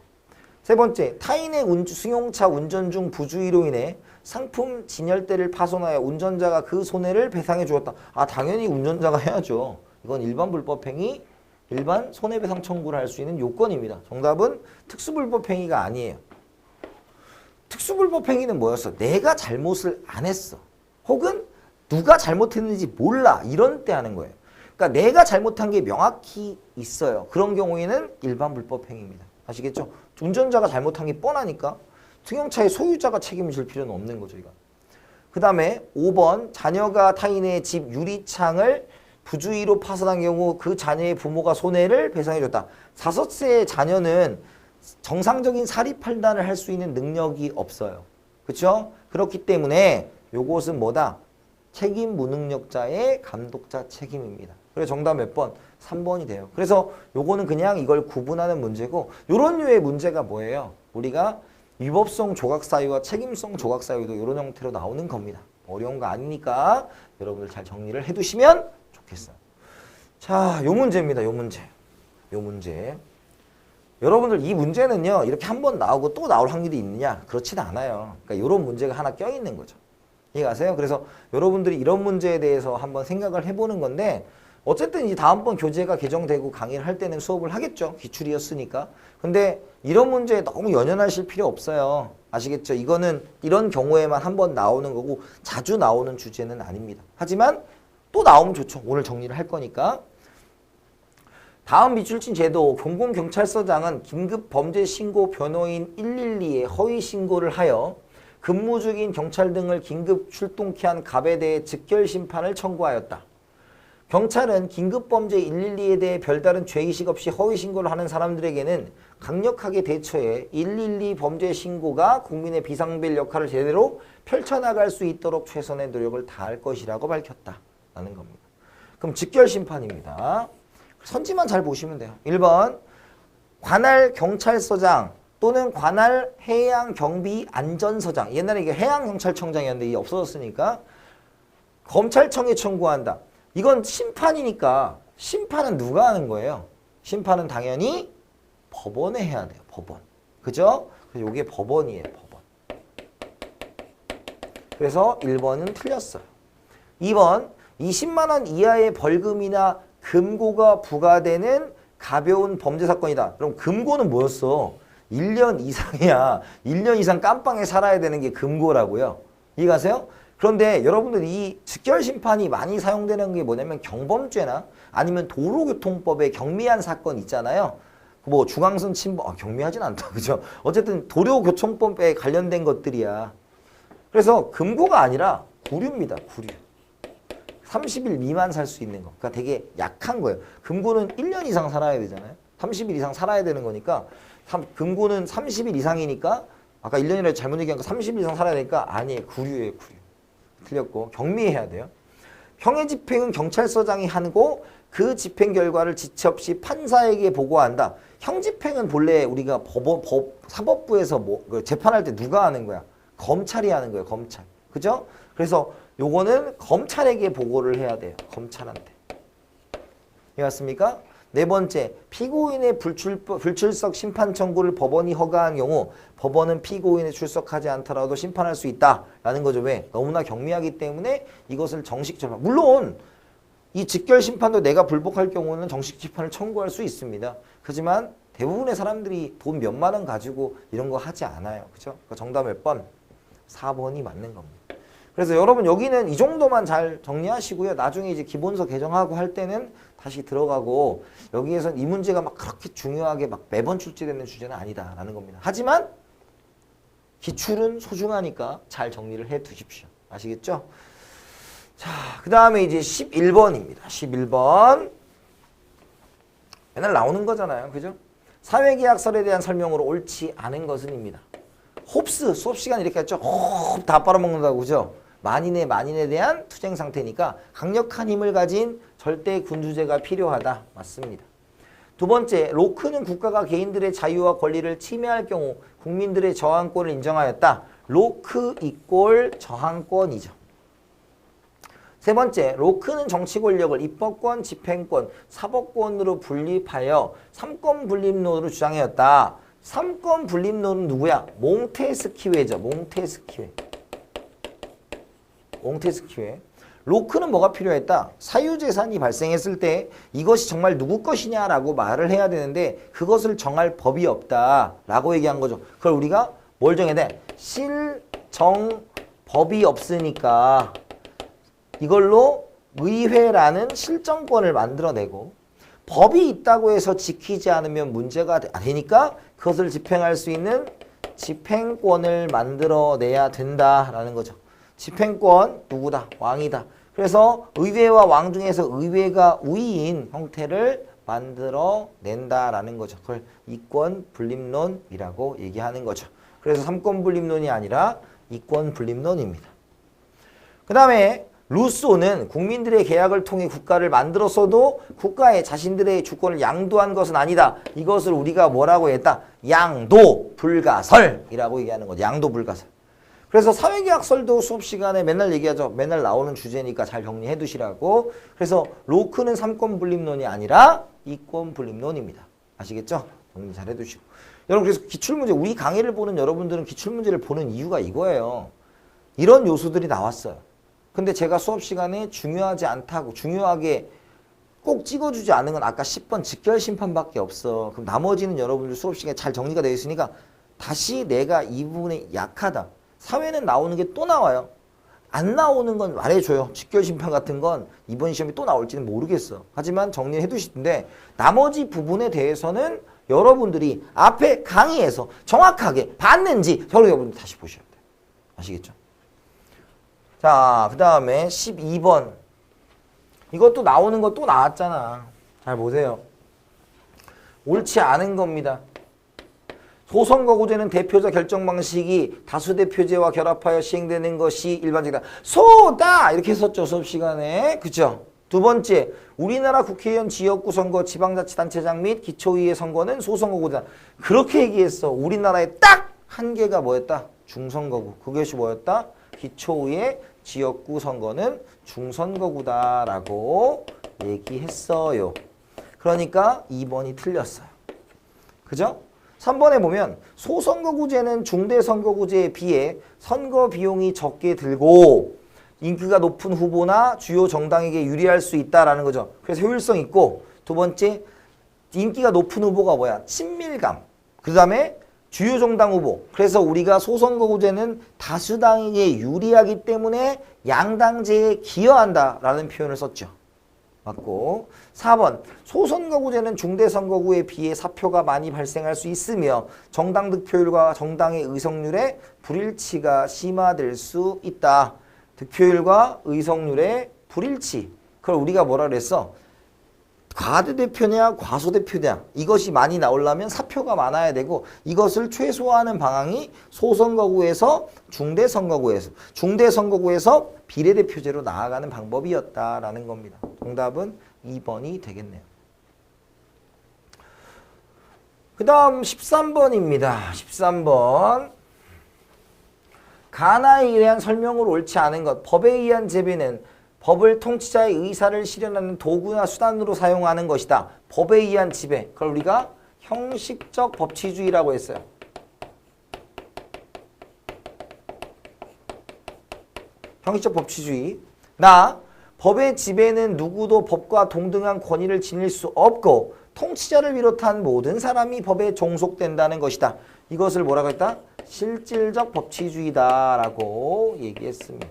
세 번째, 타인의 승용차 운전 중 부주의로 인해 상품 진열대를 파손하여 운전자가 그 손해를 배상해 주었다. 아, 당연히 운전자가 해야죠. 이건 일반 불법 행위, 일반 손해배상 청구를 할 수 있는 요건입니다. 정답은 특수불법 행위가 아니에요. 특수불법 행위는 뭐였어? 내가 잘못을 안 했어. 혹은 누가 잘못했는지 몰라. 이런 때 하는 거예요. 그러니까 내가 잘못한 게 명확히 있어요. 그런 경우에는 일반 불법 행위입니다. 아시겠죠? 운전자가 잘못한 게 뻔하니까 승용차의 소유자가 책임을 질 필요는 없는 거죠. 이거. 그 다음에 5번 자녀가 타인의 집 유리창을 부주의로 파손한 경우 그 자녀의 부모가 손해를 배상해줬다. 5세의 자녀는 정상적인 사립 판단을 할 수 있는 능력이 없어요. 그렇죠? 그렇기 때문에 요것은 뭐다? 책임 무능력자의 감독자 책임입니다. 그래서 정답 몇 번? 3번이 돼요. 그래서 요거는 그냥 이걸 구분하는 문제고 요런 류의 문제가 뭐예요? 우리가 위법성 조각사유와 책임성 조각사유도 이런 형태로 나오는 겁니다. 어려운 거 아니니까 여러분들 잘 정리를 해두시면 좋겠어요. 자, 요 문제입니다. 요 문제. 여러분들 이 문제는요. 이렇게 한 번 나오고 또 나올 확률이 있느냐? 그렇지는 않아요. 그러니까 요런 문제가 하나 껴있는 거죠. 이해가세요? 그래서 여러분들이 이런 문제에 대해서 한번 생각을 해보는 건데 어쨌든 이 다음번 교재가 개정되고 강의를 할 때는 수업을 하겠죠. 기출이었으니까. 근데 이런 문제에 너무 연연하실 필요 없어요. 아시겠죠? 이거는 이런 경우에만 한 번 나오는 거고 자주 나오는 주제는 아닙니다. 하지만 또 나오면 좋죠. 오늘 정리를 할 거니까. 다음 미출진 제도 공공경찰서장은 긴급범죄신고 변호인 112에 허위신고를 하여 근무 중인 경찰 등을 긴급 출동케 한 갑에 대해 즉결심판을 청구하였다. 경찰은 긴급범죄 112에 대해 별다른 죄의식 없이 허위신고를 하는 사람들에게는 강력하게 대처해 112 범죄 신고가 국민의 비상벨 역할을 제대로 펼쳐나갈 수 있도록 최선의 노력을 다할 것이라고 밝혔다라는 겁니다. 그럼 직결심판입니다. 선지만 잘 보시면 돼요. 1번 관할 경찰서장 또는 관할 해양경비안전서장, 옛날에 이게 해양경찰청장이었는데 이게 없어졌으니까 검찰청에 청구한다. 이건 심판이니까 심판은 누가 하는 거예요? 심판은 당연히 법원에 해야 돼요. 법원. 그죠? 그래서 이게 법원이에요. 법원. 그래서 1번은 틀렸어요. 2번 20만 원 이하의 벌금이나 금고가 부과되는 가벼운 범죄 사건이다. 그럼 금고는 뭐였어? 1년 이상이야. 1년 이상 깜빵에 살아야 되는 게 금고라고요. 이해가세요? 그런데 여러분들 이 직결심판이 많이 사용되는 게 뭐냐면 경범죄나 아니면 도로교통법에 경미한 사건 있잖아요. 뭐 중앙선 침범, 경미하진 않다. 그죠? 어쨌든 도로교통법에 관련된 것들이야. 그래서 금고가 아니라 구류입니다. 구류. 30일 미만 살 수 있는 거. 그러니까 되게 약한 거예요. 금고는 1년 이상 살아야 되잖아요. 30일 이상 살아야 되는 거니까 금고는 30일 이상이니까 아까 1년이라고 잘못 얘기한 거 30일 이상 살아야 되니까 아니에요. 구류예요. 구류. 틀렸고 경미해야 돼요. 형의 집행은 경찰서장이 하고 그 집행 결과를 지체 없이 판사에게 보고한다. 형 집행은 본래 우리가 사법부에서 재판할 때 누가 하는 거야? 검찰이 하는 거예요. 검찰. 그죠? 그래서 요거는 검찰에게 보고를 해야 돼요. 검찰한테. 이해갔습니까? 네 번째, 피고인의 불출석 심판 청구를 법원이 허가한 경우 법원은 피고인이 출석하지 않더라도 심판할 수 있다라는 거죠. 왜? 너무나 경미하기 때문에 이것을 정식 재판. 물론 이 직결 심판도 내가 불복할 경우는 정식 재판을 청구할 수 있습니다. 하지만 대부분의 사람들이 돈 몇만 원 가지고 이런 거 하지 않아요. 그죠? 그러니까 정답 몇 번? 4번이 맞는 겁니다. 그래서 여러분 여기는 이 정도만 잘 정리하시고요. 나중에 이제 기본서 개정하고 할 때는 다시 들어가고 여기에선 이 문제가 막 그렇게 중요하게 막 매번 출제되는 주제는 아니다라는 겁니다. 하지만 기출은 소중하니까 잘 정리를 해 두십시오. 아시겠죠? 자, 그 다음에 이제 11번입니다. 11번. 맨날 나오는 거잖아요. 그죠? 사회계약설에 대한 설명으로 옳지 않은 것은입니다. 홉스 수업 시간 이렇게 했죠. 홉 다 빨아먹는다고 그죠? 만인에 대한 투쟁 상태니까 강력한 힘을 가진 절대 군주제가 필요하다. 맞습니다. 두 번째, 로크는 국가가 개인들의 자유와 권리를 침해할 경우 국민들의 저항권을 인정하였다. 로크 이꼴 저항권이죠. 세 번째, 로크는 정치 권력을 입법권, 집행권, 사법권으로 분립하여 삼권 분립론으로 주장하였다. 삼권 분립론은 누구야? 몽테스키웨죠. 몽테스키웨. 로크는 뭐가 필요했다? 사유재산이 발생했을 때 이것이 정말 누구 것이냐라고 말을 해야 되는데 그것을 정할 법이 없다라고 얘기한 거죠. 그걸 우리가 뭘 정해야 돼? 실정법이 없으니까 이걸로 의회라는 실정권을 만들어내고 법이 있다고 해서 지키지 않으면 문제가 되니까 그것을 집행할 수 있는 집행권을 만들어내야 된다라는 거죠. 집행권 누구다? 왕이다. 그래서 의회와 왕 중에서 의회가 우위인 형태를 만들어낸다라는 거죠. 그걸 이권 분립론이라고 얘기하는 거죠. 그래서 삼권 분립론이 아니라 이권 분립론입니다. 그 다음에 루소는 국민들의 계약을 통해 국가를 만들었어도 국가에 자신들의 주권을 양도한 것은 아니다. 이것을 우리가 뭐라고 했다? 양도 불가설이라고 얘기하는 거죠. 양도 불가설. 그래서 사회계약설도 수업 시간에 맨날 얘기하죠. 맨날 나오는 주제니까 잘 정리해 두시라고. 그래서 로크는 삼권 분립론이 아니라 이권 분립론입니다. 아시겠죠? 정리 잘 해두시고. 여러분 그래서 기출문제 우리 강의를 보는 여러분들은 기출문제를 보는 이유가 이거예요. 이런 요소들이 나왔어요. 근데 제가 수업 시간에 중요하지 않다고 중요하게 꼭 찍어주지 않은 건 아까 10번 직결심판밖에 없어. 그럼 나머지는 여러분들 수업 시간에 잘 정리가 되어 있으니까 다시 내가 이 부분에 약하다. 사회는 나오는 게 또 나와요. 안 나오는 건 말해줘요. 직결심판 같은 건 이번 시험에 또 나올지는 모르겠어. 하지만 정리해 두시는데 나머지 부분에 대해서는 여러분들이 앞에 강의에서 정확하게 봤는지 여러분들 다시 보셔야 돼요. 아시겠죠? 자, 그 다음에 12번. 이것도 나오는 거 또 나왔잖아. 잘 보세요. 옳지 않은 겁니다. 소선거구제는 대표자 결정 방식이 다수대표제와 결합하여 시행되는 것이 일반적이다. 소다! 이렇게 했었죠, 수업 시간에. 그죠? 두 번째, 우리나라 국회의원 지역구 선거, 지방자치단체장 및 기초의회 선거는 소선거구다. 그렇게 얘기했어. 우리나라에 딱 한 개가 뭐였다? 중선거구. 그것이 뭐였다? 기초의회 지역구 선거는 중선거구다라고 얘기했어요. 그러니까 2번이 틀렸어요. 그죠? 3번에 보면 소선거구제는 중대선거구제에 비해 선거 비용이 적게 들고 인기가 높은 후보나 주요 정당에게 유리할 수 있다라는 거죠. 그래서 효율성 있고, 두 번째, 인기가 높은 후보가 뭐야? 친밀감. 그 다음에 주요 정당 후보. 그래서 우리가 소선거구제는 다수당에게 유리하기 때문에 양당제에 기여한다라는 표현을 썼죠. 맞고. 4번, 소선거구제는 중대선거구에 비해 사표가 많이 발생할 수 있으며 정당 득표율과 정당의 의석률에 불일치가 심화될 수 있다. 득표율과 의석률의 불일치. 그걸 우리가 뭐라 그랬어? 과대대표냐 과소대표냐, 이것이 많이 나오려면 사표가 많아야 되고, 이것을 최소화하는 방향이 소선거구에서 중대선거구에서 비례대표제로 나아가는 방법이었다라는 겁니다. 정답은 2번이 되겠네요. 그 다음 13번입니다. 13번. 가나에 대한 설명으로 옳지 않은 것. 법에 의한 제비는 법을 통치자의 의사를 실현하는 도구나 수단으로 사용하는 것이다. 법에 의한 지배. 그걸 우리가 형식적 법치주의라고 했어요. 형식적 법치주의. 법의 지배는 누구도 법과 동등한 권위를 지닐 수 없고 통치자를 비롯한 모든 사람이 법에 종속된다는 것이다. 이것을 뭐라고 했다? 실질적 법치주의다라고 얘기했습니다.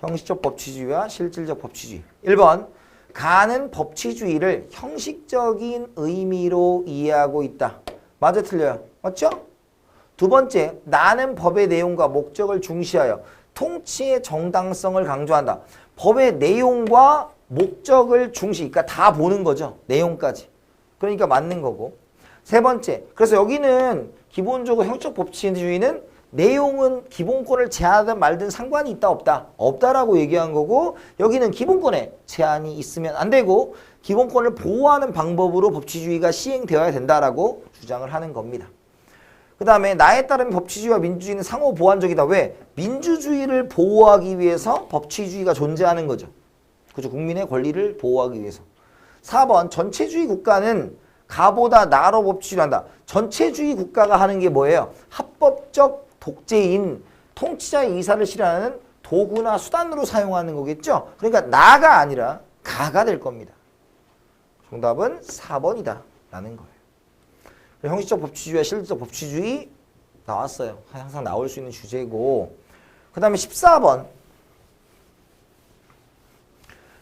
형식적 법치주의와 실질적 법치주의. 1번, 가는 법치주의를 형식적인 의미로 이해하고 있다. 맞아, 틀려요? 맞죠? 두 번째, 나는 법의 내용과 목적을 중시하여 통치의 정당성을 강조한다. 법의 내용과 목적을 중시, 그러니까 다 보는 거죠. 내용까지. 그러니까 맞는 거고. 세 번째, 그래서 여기는 기본적으로 형식적 법치주의는 내용은 기본권을 제한하든 말든 상관이 있다 없다? 없다라고 얘기한 거고, 여기는 기본권에 제한이 있으면 안 되고 기본권을 보호하는 방법으로 법치주의가 시행되어야 된다라고 주장을 하는 겁니다. 그 다음에 나에 따른 법치주의와 민주주의는 상호 보완적이다. 왜? 민주주의를 보호하기 위해서 법치주의가 존재하는 거죠. 그죠? 국민의 권리를 보호하기 위해서. 4번, 전체주의 국가는 가보다 나로 법치주의를 한다. 전체주의 국가가 하는 게 뭐예요? 합법적 독재인 통치자의 의사를 실현하는 도구나 수단으로 사용하는 거겠죠? 그러니까 나가 아니라 가가 될 겁니다. 정답은 4번이다 라는 거예요. 형식적 법치주의와 실질적 법치주의 나왔어요. 항상 나올 수 있는 주제고. 그 다음에 14번.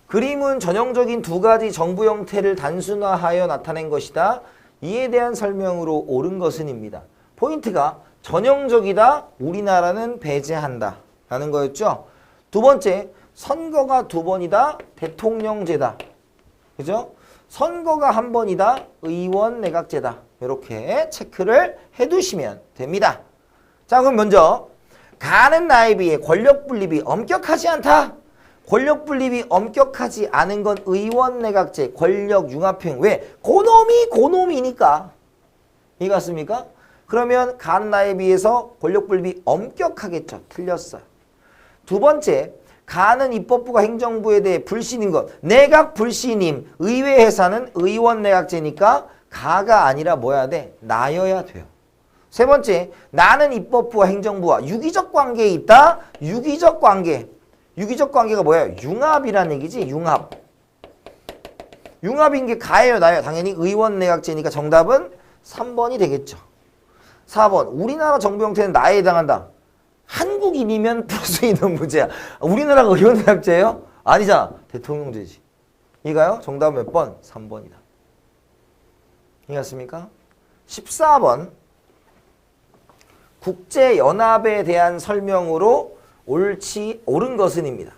그림은 전형적인 두 가지 정부 형태를 단순화하여 나타낸 것이다. 이에 대한 설명으로 옳은 것은입니다. 포인트가 전형적이다. 우리나라는 배제한다. 라는 거였죠. 두 번째, 선거가 두 번이다. 대통령제다. 그죠? 선거가 한 번이다. 의원 내각제다. 이렇게 체크를 해두시면 됩니다. 자, 그럼 먼저 가는 나에 비해 권력 분립이 엄격하지 않다. 권력 분립이 엄격하지 않은 건 의원 내각제, 권력 융합형. 왜? 고놈이니까. 이해갔습니까? 그러면 가는 나에 비해서 권력 분립이 엄격하겠죠. 틀렸어요. 두 번째, 가는 입법부가 행정부에 대해 불신인 것. 내각 불신임. 의회 해산은 의원 내각제니까 가가 아니라 뭐야 돼? 나여야 돼요. 세 번째, 나는 입법부와 행정부와 유기적 관계에 있다. 유기적 관계. 유기적 관계가 뭐예요? 융합이라는 얘기지. 융합. 융합인 게 가예요, 나예요? 당연히 의원 내각제니까 정답은 3번이 되겠죠. 4번, 우리나라 정부 형태는 나에 해당한다. 한국인이면 풀 수 있는 문제야. 우리나라가 의원 내각제예요? 아니잖아. 대통령제지. 이가요? 정답은 몇 번? 3번이다. 이해했습니까? 14번, 국제연합에 대한 설명으로 옳은 것은입니다.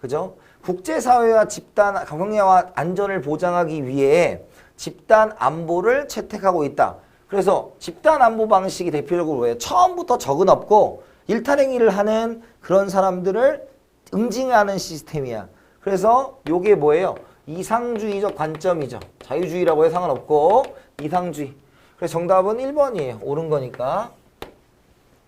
그죠? 국제사회와 집단 경제와 안전을 보장하기 위해 집단 안보를 채택하고 있다. 그래서 집단 안보 방식이 대표적으로 왜 처음부터 적은 없고 일탈행위를 하는 그런 사람들을 응징하는 시스템이야. 그래서 요게 뭐예요? 이상주의적 관점이죠. 자유주의라고 해 상관없고 이상주의. 그래서 정답은 1번이에요. 옳은 거니까.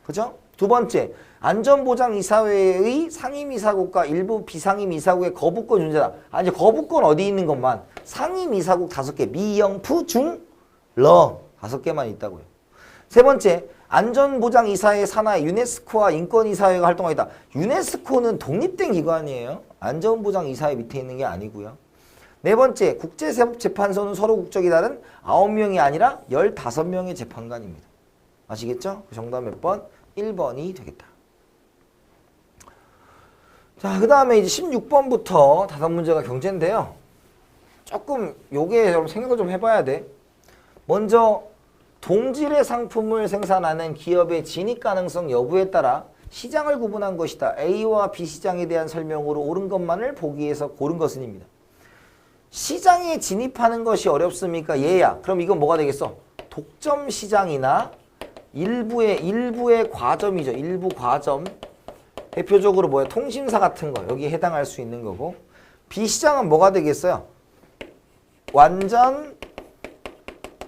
그죠? 두 번째, 안전보장이사회의 상임이사국과 일부 비상임이사국의 거부권 존재다. 이제 거부권 어디 있는 것만 상임이사국 5개, 미, 영, 푸, 중, 러 5개만 있다고요. 세 번째, 안전보장이사회 산하에 유네스코와 인권이사회가 활동하고 있다. 유네스코는 독립된 기관이에요. 안전보장이사회 밑에 있는 게 아니고요. 네 번째, 국제재판소는 서로 국적이 다른 9명이 아니라 15명의 재판관입니다. 아시겠죠? 정답 몇 번? 1번이 되겠다. 자, 그 다음에 이제 16번부터 다섯 문제가 경제인데요. 조금 요게 여러분 생각을 좀 해봐야 돼. 먼저 동질의 상품을 생산하는 기업의 진입 가능성 여부에 따라 시장을 구분한 것이다. A와 B 시장에 대한 설명으로 옳은 것만을 보기 위해서 고른 것은입니다. 시장에 진입하는 것이 어렵습니까? 얘야. 그럼 이건 뭐가 되겠어? 독점 시장이나 일부의 과점이죠. 일부 과점. 대표적으로 뭐야? 통신사 같은 거. 여기에 해당할 수 있는 거고. B 시장은 뭐가 되겠어요? 완전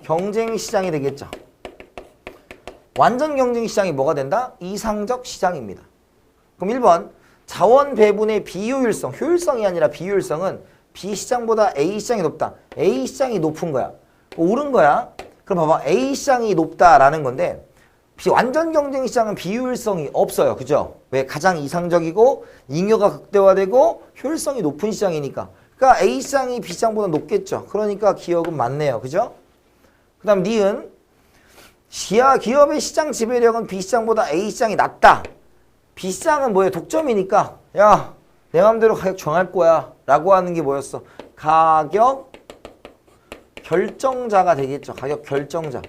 경쟁 시장이 되겠죠. 완전 경쟁 시장이 뭐가 된다? 이상적 시장입니다. 그럼 1번 자원 배분의 비효율성, 효율성이 아니라 비효율성은 B 시장보다 A 시장이 높다. A 시장이 높은 거야. 옳은 거야. 그럼 봐봐. A 시장이 높다라는 건데 완전 경쟁 시장은 비효율성이 없어요. 그죠? 왜? 가장 이상적이고 잉여가 극대화되고 효율성이 높은 시장이니까. 그러니까 A 시장이 B 시장보다 높겠죠. 그러니까 기업은 많네요. 그죠? 그 다음 니은 기업의 시장 지배력은 B 시장보다 A 시장이 낮다. B 시장은 뭐예요? 독점이니까 야, 내 맘대로 가격 정할 거야 라고 하는 게 뭐였어? 가격 결정자가 되겠죠. 가격 결정자.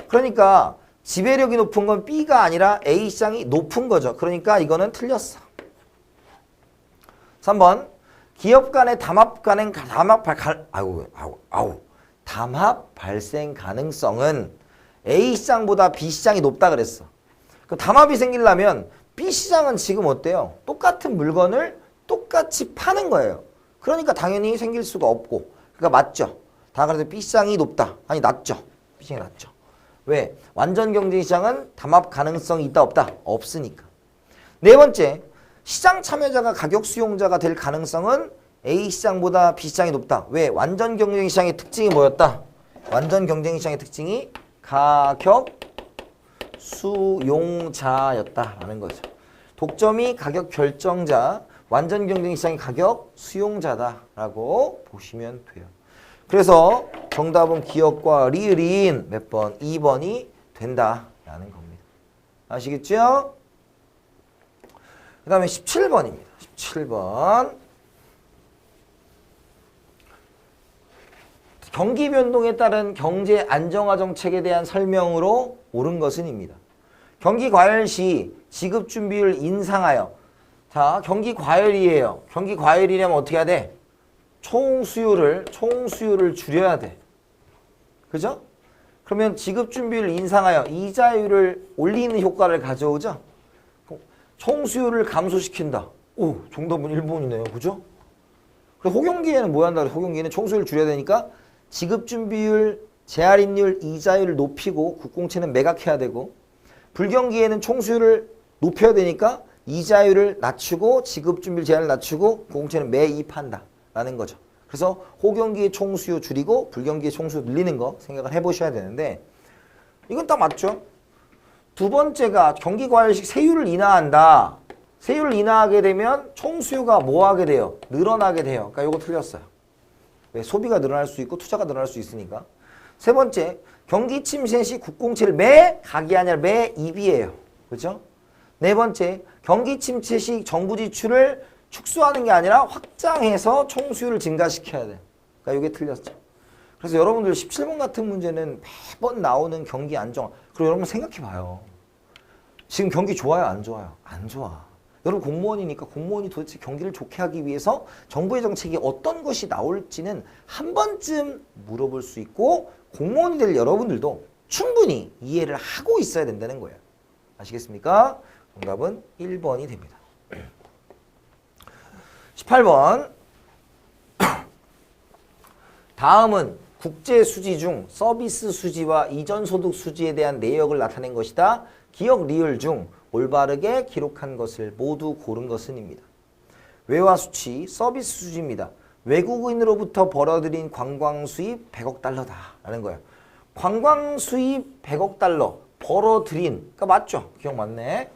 그러니까 지배력이 높은 건 B가 아니라 A 시장이 높은 거죠. 그러니까 이거는 틀렸어. 3번 기업 간의 담합 발생 가능성은 A 시장보다 B 시장이 높다 그랬어. 그 담합이 생기려면 B 시장은 지금 어때요? 똑같은 물건을 똑같이 파는 거예요. 그러니까 당연히 생길 수가 없고. 그러니까 맞죠. 다 그래서 B 시장이 높다. 아니 낮죠. B 시장이 낮죠. 왜? 완전 경쟁 시장은 담합 가능성이 있다 없다? 없으니까. 네 번째, 시장 참여자가 가격 수용자가 될 가능성은 A 시장보다 B 시장이 높다. 왜? 완전 경쟁 시장의 특징이 뭐였다? 완전 경쟁 시장의 특징이 가격 수용자였다라는 거죠. 독점이 가격 결정자, 완전 경쟁 시장의 가격 수용자다라고 보시면 돼요. 그래서 정답은 기업과 리을인 몇 번? 2번이 된다라는 겁니다. 아시겠죠? 그 다음에 17번입니다. 17번. 경기 변동에 따른 경제 안정화 정책에 대한 설명으로 옳은 것은입니다. 경기 과열 시 지급 준비율 인상하여. 자, 경기 과열이에요. 경기 과열이려면 어떻게 해야 돼? 총 수요를 줄여야 돼. 그죠? 그러면 지급 준비율을 인상하여 이자율을 올리는 효과를 가져오죠. 총 수요를 감소시킨다. 오, 정답은 1번이네요. 그죠? 그래서 호경기에는 뭐 한다? 호경기에는 총 수요를 줄여야 되니까 지급 준비율, 재할인율, 이자율을 높이고 국공채는 매각해야 되고, 불경기에는 총 수요를 높여야 되니까 이자율을 낮추고 지급 준비율 제한을 낮추고 국공채는 매입한다 라는 거죠. 그래서 호경기의 총수요 줄이고 불경기의 총수요 늘리는 거 생각을 해보셔야 되는데, 이건 딱 맞죠? 두 번째가 경기 과열식 세율을 인하한다. 세율을 인하하게 되면 총수요가 뭐 하게 돼요? 늘어나게 돼요. 그러니까 이거 틀렸어요. 왜? 소비가 늘어날 수 있고 투자가 늘어날 수 있으니까. 세 번째, 경기 침체 시 국공채를 매각이 아니라 매입이에요. 그렇죠? 네 번째, 경기 침체 시 정부 지출을 축소하는 게 아니라 확장해서 총수요를 증가시켜야 돼. 그러니까 이게 틀렸죠. 그래서 여러분들 17번 같은 문제는 매번 나오는 경기 안정화. 그리고 여러분 생각해 봐요. 지금 경기 좋아요? 안 좋아요? 안 좋아. 여러분 공무원이니까 공무원이 도대체 경기를 좋게 하기 위해서 정부의 정책이 어떤 것이 나올지는 한 번쯤 물어볼 수 있고 공무원이 될 여러분들도 충분히 이해를 하고 있어야 된다는 거예요. 아시겠습니까? 정답은 1번이 됩니다. 18번. 다음은 국제 수지 중 서비스 수지와 이전 소득 수지에 대한 내역을 나타낸 것이다. 기억 리을 중 올바르게 기록한 것을 모두 고른 것은입니다. 외화 수치 서비스 수지입니다. 외국인으로부터 벌어들인 관광 수입 100억 달러다 라는 거예요. 관광 수입 100억 달러 벌어들인, 그러니까 맞죠? 기억 맞네.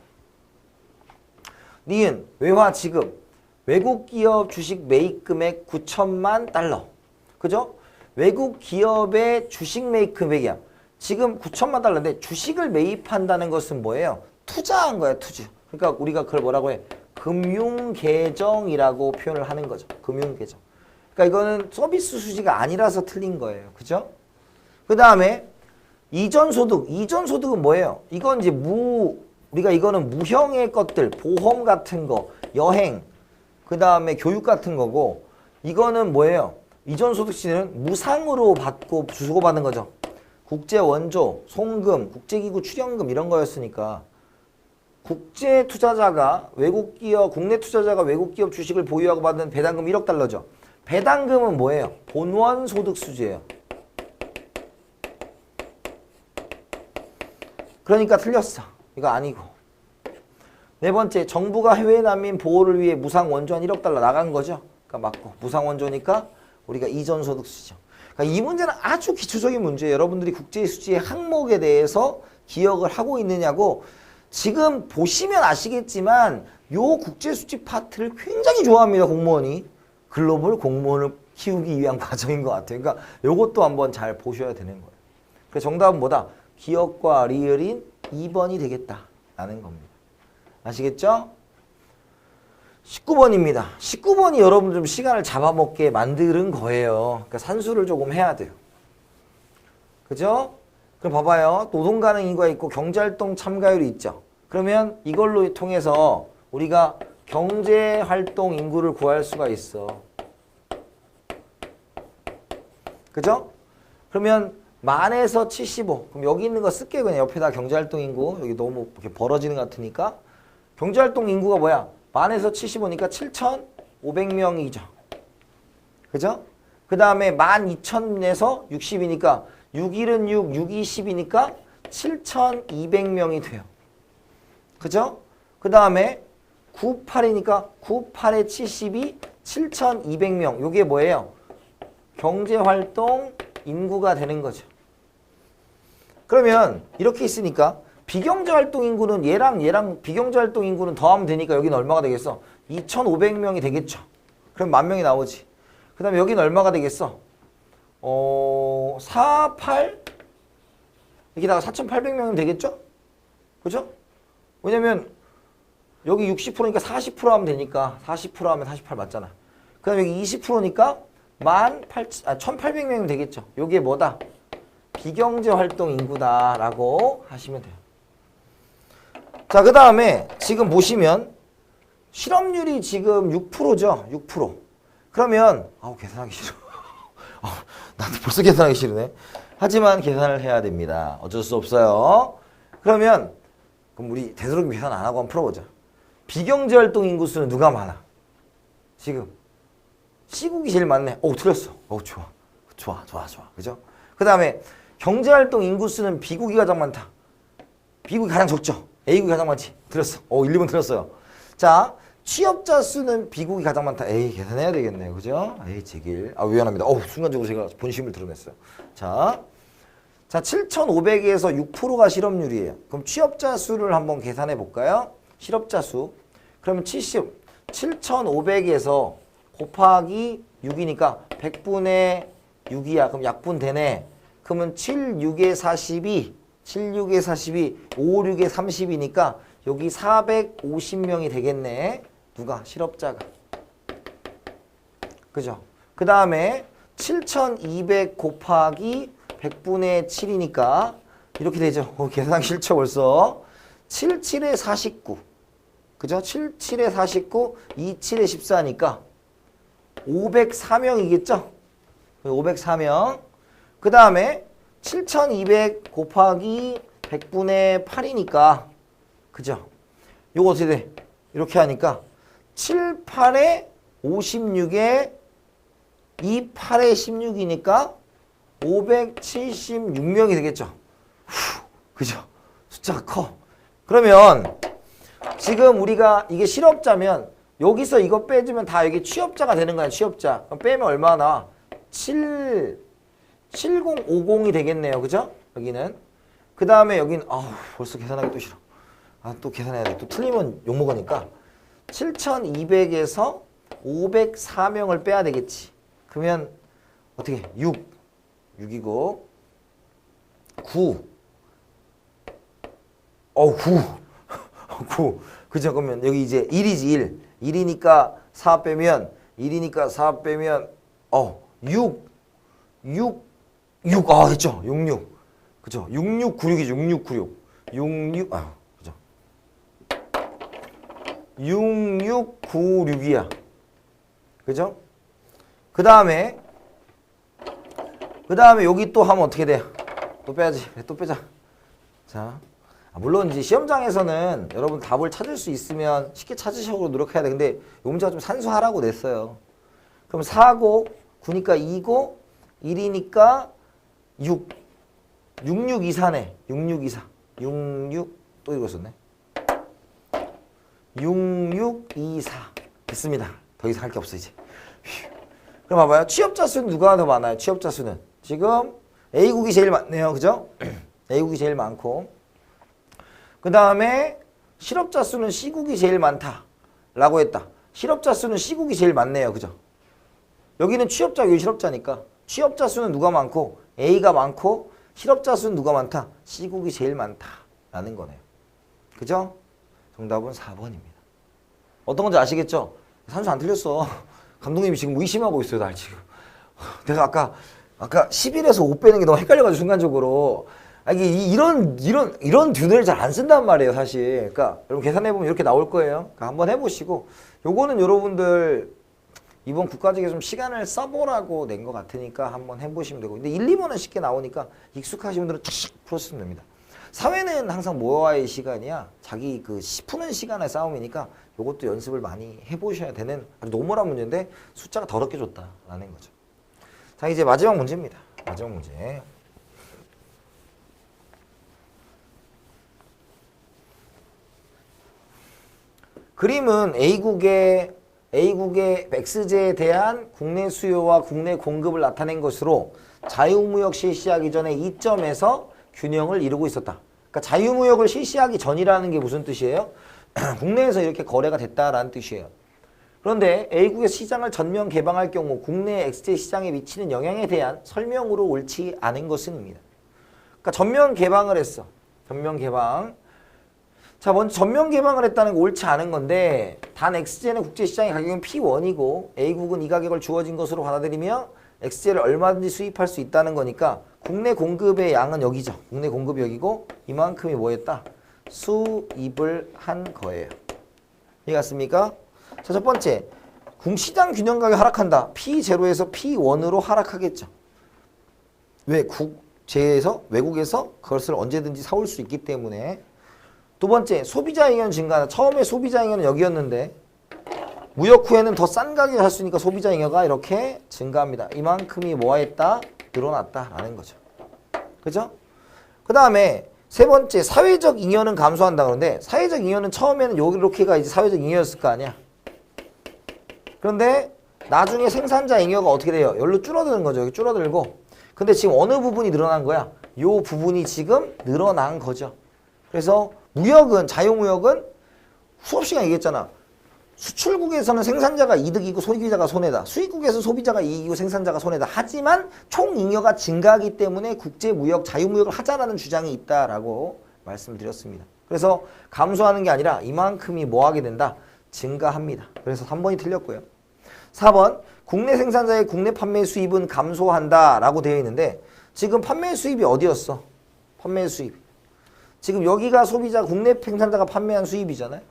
니은 외화 지급 외국 기업 주식 매입 금액 9천만 달러. 그죠? 외국 기업의 주식 매입 금액이야. 지금 9천만 달러인데 주식을 매입한다는 것은 뭐예요? 투자한 거야, 투자. 그러니까 우리가 그걸 뭐라고 해? 금융계정이라고 표현을 하는 거죠. 금융계정. 그러니까 이거는 서비스 수지가 아니라서 틀린 거예요. 그죠? 그 다음에 이전소득. 이전소득은 뭐예요? 이건 이제 우리가 이거는 무형의 것들, 보험 같은 거, 여행, 그 다음에 교육 같은 거고, 이거는 뭐예요? 이전소득세는 무상으로 받고 주고받는 거죠. 국제원조, 송금, 국제기구 출연금 이런 거였으니까 국제 투자자가 외국 기업, 국내 투자자가 외국 기업 주식을 보유하고 받는 배당금 1억 달러죠. 배당금은 뭐예요? 본원 소득 수지예요. 그러니까 틀렸어. 이거 아니고. 네 번째, 정부가 해외 난민 보호를 위해 무상 원조 한 1억 달러 나간 거죠. 그러니까 맞고. 무상 원조니까 우리가 이전 소득 수지죠. 그러니까 이 문제는 아주 기초적인 문제예요. 여러분들이 국제 수지의 항목에 대해서 기억을 하고 있느냐고. 지금 보시면 아시겠지만 요 국제 수지 파트를 굉장히 좋아합니다. 공무원이. 글로벌 공무원을 키우기 위한 과정인 것 같아요. 그러니까 요것도 한번 잘 보셔야 되는 거예요. 그래서 정답은 뭐다? 기억과 리을인 2번이 되겠다라는 겁니다. 아시겠죠? 19번입니다. 19번이 여러분 좀 시간을 잡아먹게 만드는 거예요. 그러니까 산수를 조금 해야 돼요. 그죠? 그럼 봐봐요. 노동 가능 인구가 있고 경제활동 참가율이 있죠. 그러면 이걸로 통해서 우리가 경제활동 인구를 구할 수가 있어. 그죠? 그러면 만에서 75. 그럼 여기 있는 거 쓸게 그냥 옆에다 경제활동 인구. 여기 너무 이렇게 벌어지는 것 같으니까. 경제활동 인구가 뭐야? 만에서 75니까 7,500명이죠. 그죠? 그 다음에 12,000에서 60이니까 6일은 6, 6이 10이니까 7,200명이 돼요. 그죠? 그 다음에 9, 8이니까 9, 8에 70이 7,200명. 요게 뭐예요? 경제활동 인구가 되는 거죠. 그러면 이렇게 있으니까 비경제활동 인구는 얘랑 비경제활동 인구는 더하면 되니까 여기는 얼마가 되겠어? 2,500명이 되겠죠. 그럼 10,000명이 나오지. 그 다음에 여기는 얼마가 되겠어? 4, 8? 여기다가 4,800명이 되겠죠? 그죠? 왜냐면 여기 60%니까 40% 하면 되니까 40% 하면 48 맞잖아. 그 다음에 여기 20%니까 1,800명이 되겠죠. 요게 뭐다? 비경제활동 인구다라고 하시면 돼요. 자, 그 다음에 지금 보시면 실업률이 지금 6%죠. 6%. 그러면 계산하기 싫어. 나도 벌써 계산하기 싫으네. 하지만 계산을 해야 됩니다. 어쩔 수 없어요. 그러면 그럼 우리 되도록 계산 안 하고 한번 풀어보자. 비경제활동 인구수는 누가 많아? 지금 C국이 제일 많네. 틀렸어. 좋아. 그죠? 그 다음에 경제활동 인구수는 B국이 가장 많다. B국이 가장 적죠. A국이 가장 많지. 틀렸어. 1, 2번 틀렸어요. 자, 취업자 수는 B국이 가장 많다. 계산해야 되겠네요. 그죠? 제길. 미안합니다. 순간적으로 제가 본심을 드러냈어요. 자, 7,500에서 6%가 실업률이에요. 그럼 취업자 수를 한번 계산해 볼까요? 실업자 수. 그러면 7,500에서 곱하기 6이니까 100분의 6이야. 그럼 약분 되네. 그러면 7, 6에 42, 7, 6에 42, 5, 6에 30이니까 여기 450명이 되겠네. 누가? 실업자가. 그죠? 그 다음에 7,200 곱하기 100분의 7이니까 이렇게 되죠. 계산하기 싫죠 벌써. 7, 7에 49. 그죠? 7, 7에 49, 2, 7에 14니까 504명이겠죠? 504명. 그 다음에 7200 곱하기 100분의 8이니까 그죠? 요거 어떻게 돼? 이렇게 하니까 7, 8에 56에 2, 8에 16이니까 576명이 되겠죠? 그죠? 숫자가 커. 그러면 지금 우리가 이게 실업자면 여기서 이거 빼주면 다 여기 취업자가 되는 거야. 취업자. 그럼 빼면 얼마나? 7050이 되겠네요. 그죠? 여기는. 그 다음에 여기는 벌써 계산하기 또 싫어. 또 계산해야 돼. 또 틀리면 욕먹으니까 7200에서 504명을 빼야 되겠지. 그러면 어떻게? 6이고 9 9 그죠? 그러면 여기 이제 1이지 1이니까 4 빼면 6 됐죠? 66 그죠? 6696이죠. 6696 그죠? 6696이야. 그죠? 그 다음에 여기 또 하면 어떻게 돼? 또 빼야지. 또 빼자. 자, 물론 이제 시험장에서는 여러분 답을 찾을 수 있으면 쉽게 찾으시려고 노력해야 돼. 근데 이 문제가 좀 산수하라고 냈어요. 그럼 4고 9니까 2고 1이니까 6624네. 6624. 66 또 읽었었네. 6624 됐습니다. 더 이상 할 게 없어 이제. 그럼 봐봐요. 취업자 수는 누가 더 많아요? 취업자 수는 지금 A국이 제일 많네요. 그죠? A국이 제일 많고 그 다음에 실업자 수는 C국이 제일 많다라고 했다. 실업자 수는 C국이 제일 많네요. 그죠? 여기는 취업자, 여기 실업자니까 취업자 수는 누가 많고 A가 많고 실업자 수는 누가 많다? C국이 제일 많다라는 거네요. 그죠? 정답은 4번입니다. 어떤 건지 아시겠죠? 산수 안 틀렸어. 감독님이 지금 의심하고 있어요. 날 지금. 내가 아까 11에서 5 빼는 게 너무 헷갈려가지고 순간적으로 이게 이런 듀를 잘 안 쓴단 말이에요. 사실. 그러니까 여러분 계산해보면 이렇게 나올 거예요. 그러니까 한번 해보시고 요거는 여러분들 이번 국가직에 좀 시간을 써보라고 낸 것 같으니까 한번 해보시면 되고 근데 1, 2번은 쉽게 나오니까 익숙하신 분들은 쭉 풀었으면 됩니다. 사회는 항상 모아의 시간이야. 자기 푸는 시간의 싸움이니까 요것도 연습을 많이 해보셔야 되는 아주 노멀한 문제인데 숫자가 더럽게 줬다라는 거죠. 자, 이제 마지막 문제입니다. 마지막 문제. 그림은 A국의 X제에 대한 국내 수요와 국내 공급을 나타낸 것으로 자유무역 실시하기 전에 이점에서 균형을 이루고 있었다. 그러니까 자유무역을 실시하기 전이라는 게 무슨 뜻이에요? 국내에서 이렇게 거래가 됐다라는 뜻이에요. 그런데 A국의 시장을 전면 개방할 경우 국내 X제 시장에 미치는 영향에 대한 설명으로 옳지 않은 것은입니다. 그러니까 전면 개방을 했어. 전면 개방. 자, 먼저 전면 개방을 했다는 거 옳지 않은 건데 단 X제는 국제시장의 가격은 P1이고 A국은 이 가격을 주어진 것으로 받아들이며 X제를 얼마든지 수입할 수 있다는 거니까 국내 공급의 양은 여기죠. 국내 공급이 여기고 이만큼이 뭐였다? 수입을 한 거예요. 이해갔습니까? 자, 첫 번째. 시장 균형 가격 하락한다. P0에서 P1으로 하락하겠죠. 왜? 외국에서 그것을 언제든지 사올 수 있기 때문에. 두 번째, 소비자 ing여는 증가한다. 처음에 소비자 ing여는 여기였는데 무역 후에는 더 싼 가격에 살 수 있으니까 소비자 ing여가 이렇게 증가합니다. 이만큼이 뭐했다? 늘어났다라는 거죠. 그죠? 그 다음에 세 번째, 사회적 잉여는 감소한다. 그런데 사회적 잉여는 처음에는 이렇게가 이제 사회적 잉여였을 거 아니야. 그런데 나중에 생산자 잉여가 어떻게 돼요? 여기로 줄어드는 거죠. 여기 줄어들고. 근데 지금 어느 부분이 늘어난 거야? 요 부분이 지금 늘어난 거죠. 그래서 무역은, 자유무역은 수업 시간에 얘기했잖아. 수출국에서는 생산자가 이득이고 소비자가 손해다. 수입국에서는 소비자가 이익이고 생산자가 손해다. 하지만 총 잉여가 증가하기 때문에 국제무역, 자유무역을 하자라는 주장이 있다라고 말씀드렸습니다. 그래서 감소하는 게 아니라 이만큼이 뭐 하게 된다? 증가합니다. 그래서 3번이 틀렸고요. 4번, 국내 생산자의 국내 판매 수입은 감소한다 라고 되어 있는데 지금 판매 수입이 어디였어? 판매 수입. 지금 여기가 소비자, 국내 생산자가 판매한 수입이잖아요.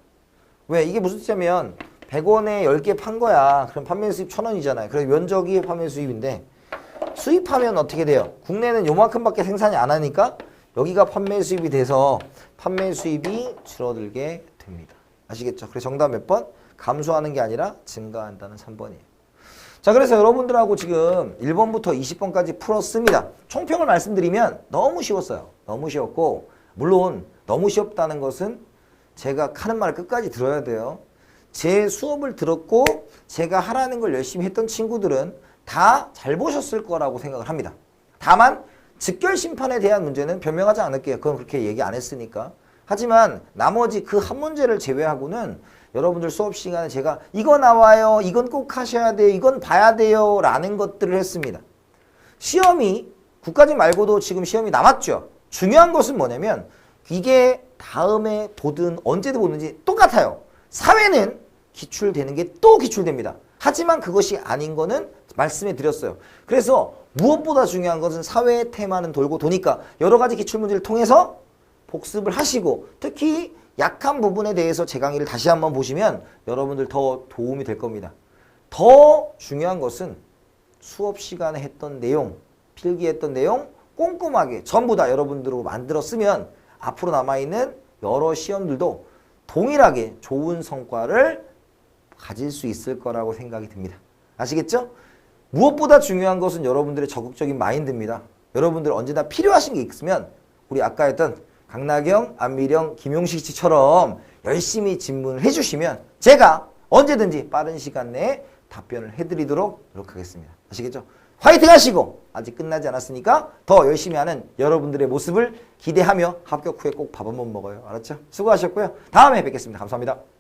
왜? 이게 무슨 뜻이냐면 100원에 10개 판 거야. 그럼 판매 수입 1,000원이잖아요. 그래서 면적이 판매 수입인데 수입하면 어떻게 돼요? 국내는 요만큼밖에 생산이 안 하니까 여기가 판매 수입이 돼서 판매 수입이 줄어들게 됩니다. 아시겠죠? 그래서 정답 몇 번? 감소하는 게 아니라 증가한다는 3번이에요. 자, 그래서 여러분들하고 지금 1번부터 20번까지 풀었습니다. 총평을 말씀드리면 너무 쉬웠어요. 너무 쉬웠고 물론 너무 쉬웠다는 것은 제가 하는 말을 끝까지 들어야 돼요. 제 수업을 들었고 제가 하라는 걸 열심히 했던 친구들은 다 잘 보셨을 거라고 생각을 합니다. 다만 직결 심판에 대한 문제는 변명하지 않을게요. 그건 그렇게 얘기 안 했으니까. 하지만 나머지 그 한 문제를 제외하고는 여러분들 수업 시간에 제가 이거 나와요. 이건 꼭 하셔야 돼요. 이건 봐야 돼요. 라는 것들을 했습니다. 시험이 국가직 말고도 지금 시험이 남았죠. 중요한 것은 뭐냐면 이게 다음에 보든 언제든 보든지 똑같아요. 사회는 기출되는 게 또 기출됩니다. 하지만 그것이 아닌 거는 말씀해 드렸어요. 그래서 무엇보다 중요한 것은 사회의 테마는 돌고 도니까 여러 가지 기출문제를 통해서 복습을 하시고 특히 약한 부분에 대해서 제 강의를 다시 한번 보시면 여러분들 더 도움이 될 겁니다. 더 중요한 것은 수업 시간에 했던 내용, 필기했던 내용 꼼꼼하게 전부 다 여러분들로 만들었으면 앞으로 남아있는 여러 시험들도 동일하게 좋은 성과를 가질 수 있을 거라고 생각이 듭니다. 아시겠죠? 무엇보다 중요한 것은 여러분들의 적극적인 마인드입니다. 여러분들 언제나 필요하신 게 있으면 우리 아까 했던 강나경, 안미령, 김용식 씨처럼 열심히 질문을 해주시면 제가 언제든지 빠른 시간 내에 답변을 해드리도록 노력하겠습니다. 아시겠죠? 화이팅 하시고 아직 끝나지 않았으니까 더 열심히 하는 여러분들의 모습을 기대하며 합격 후에 꼭 밥 한번 먹어요. 알았죠? 수고하셨고요. 다음에 뵙겠습니다. 감사합니다.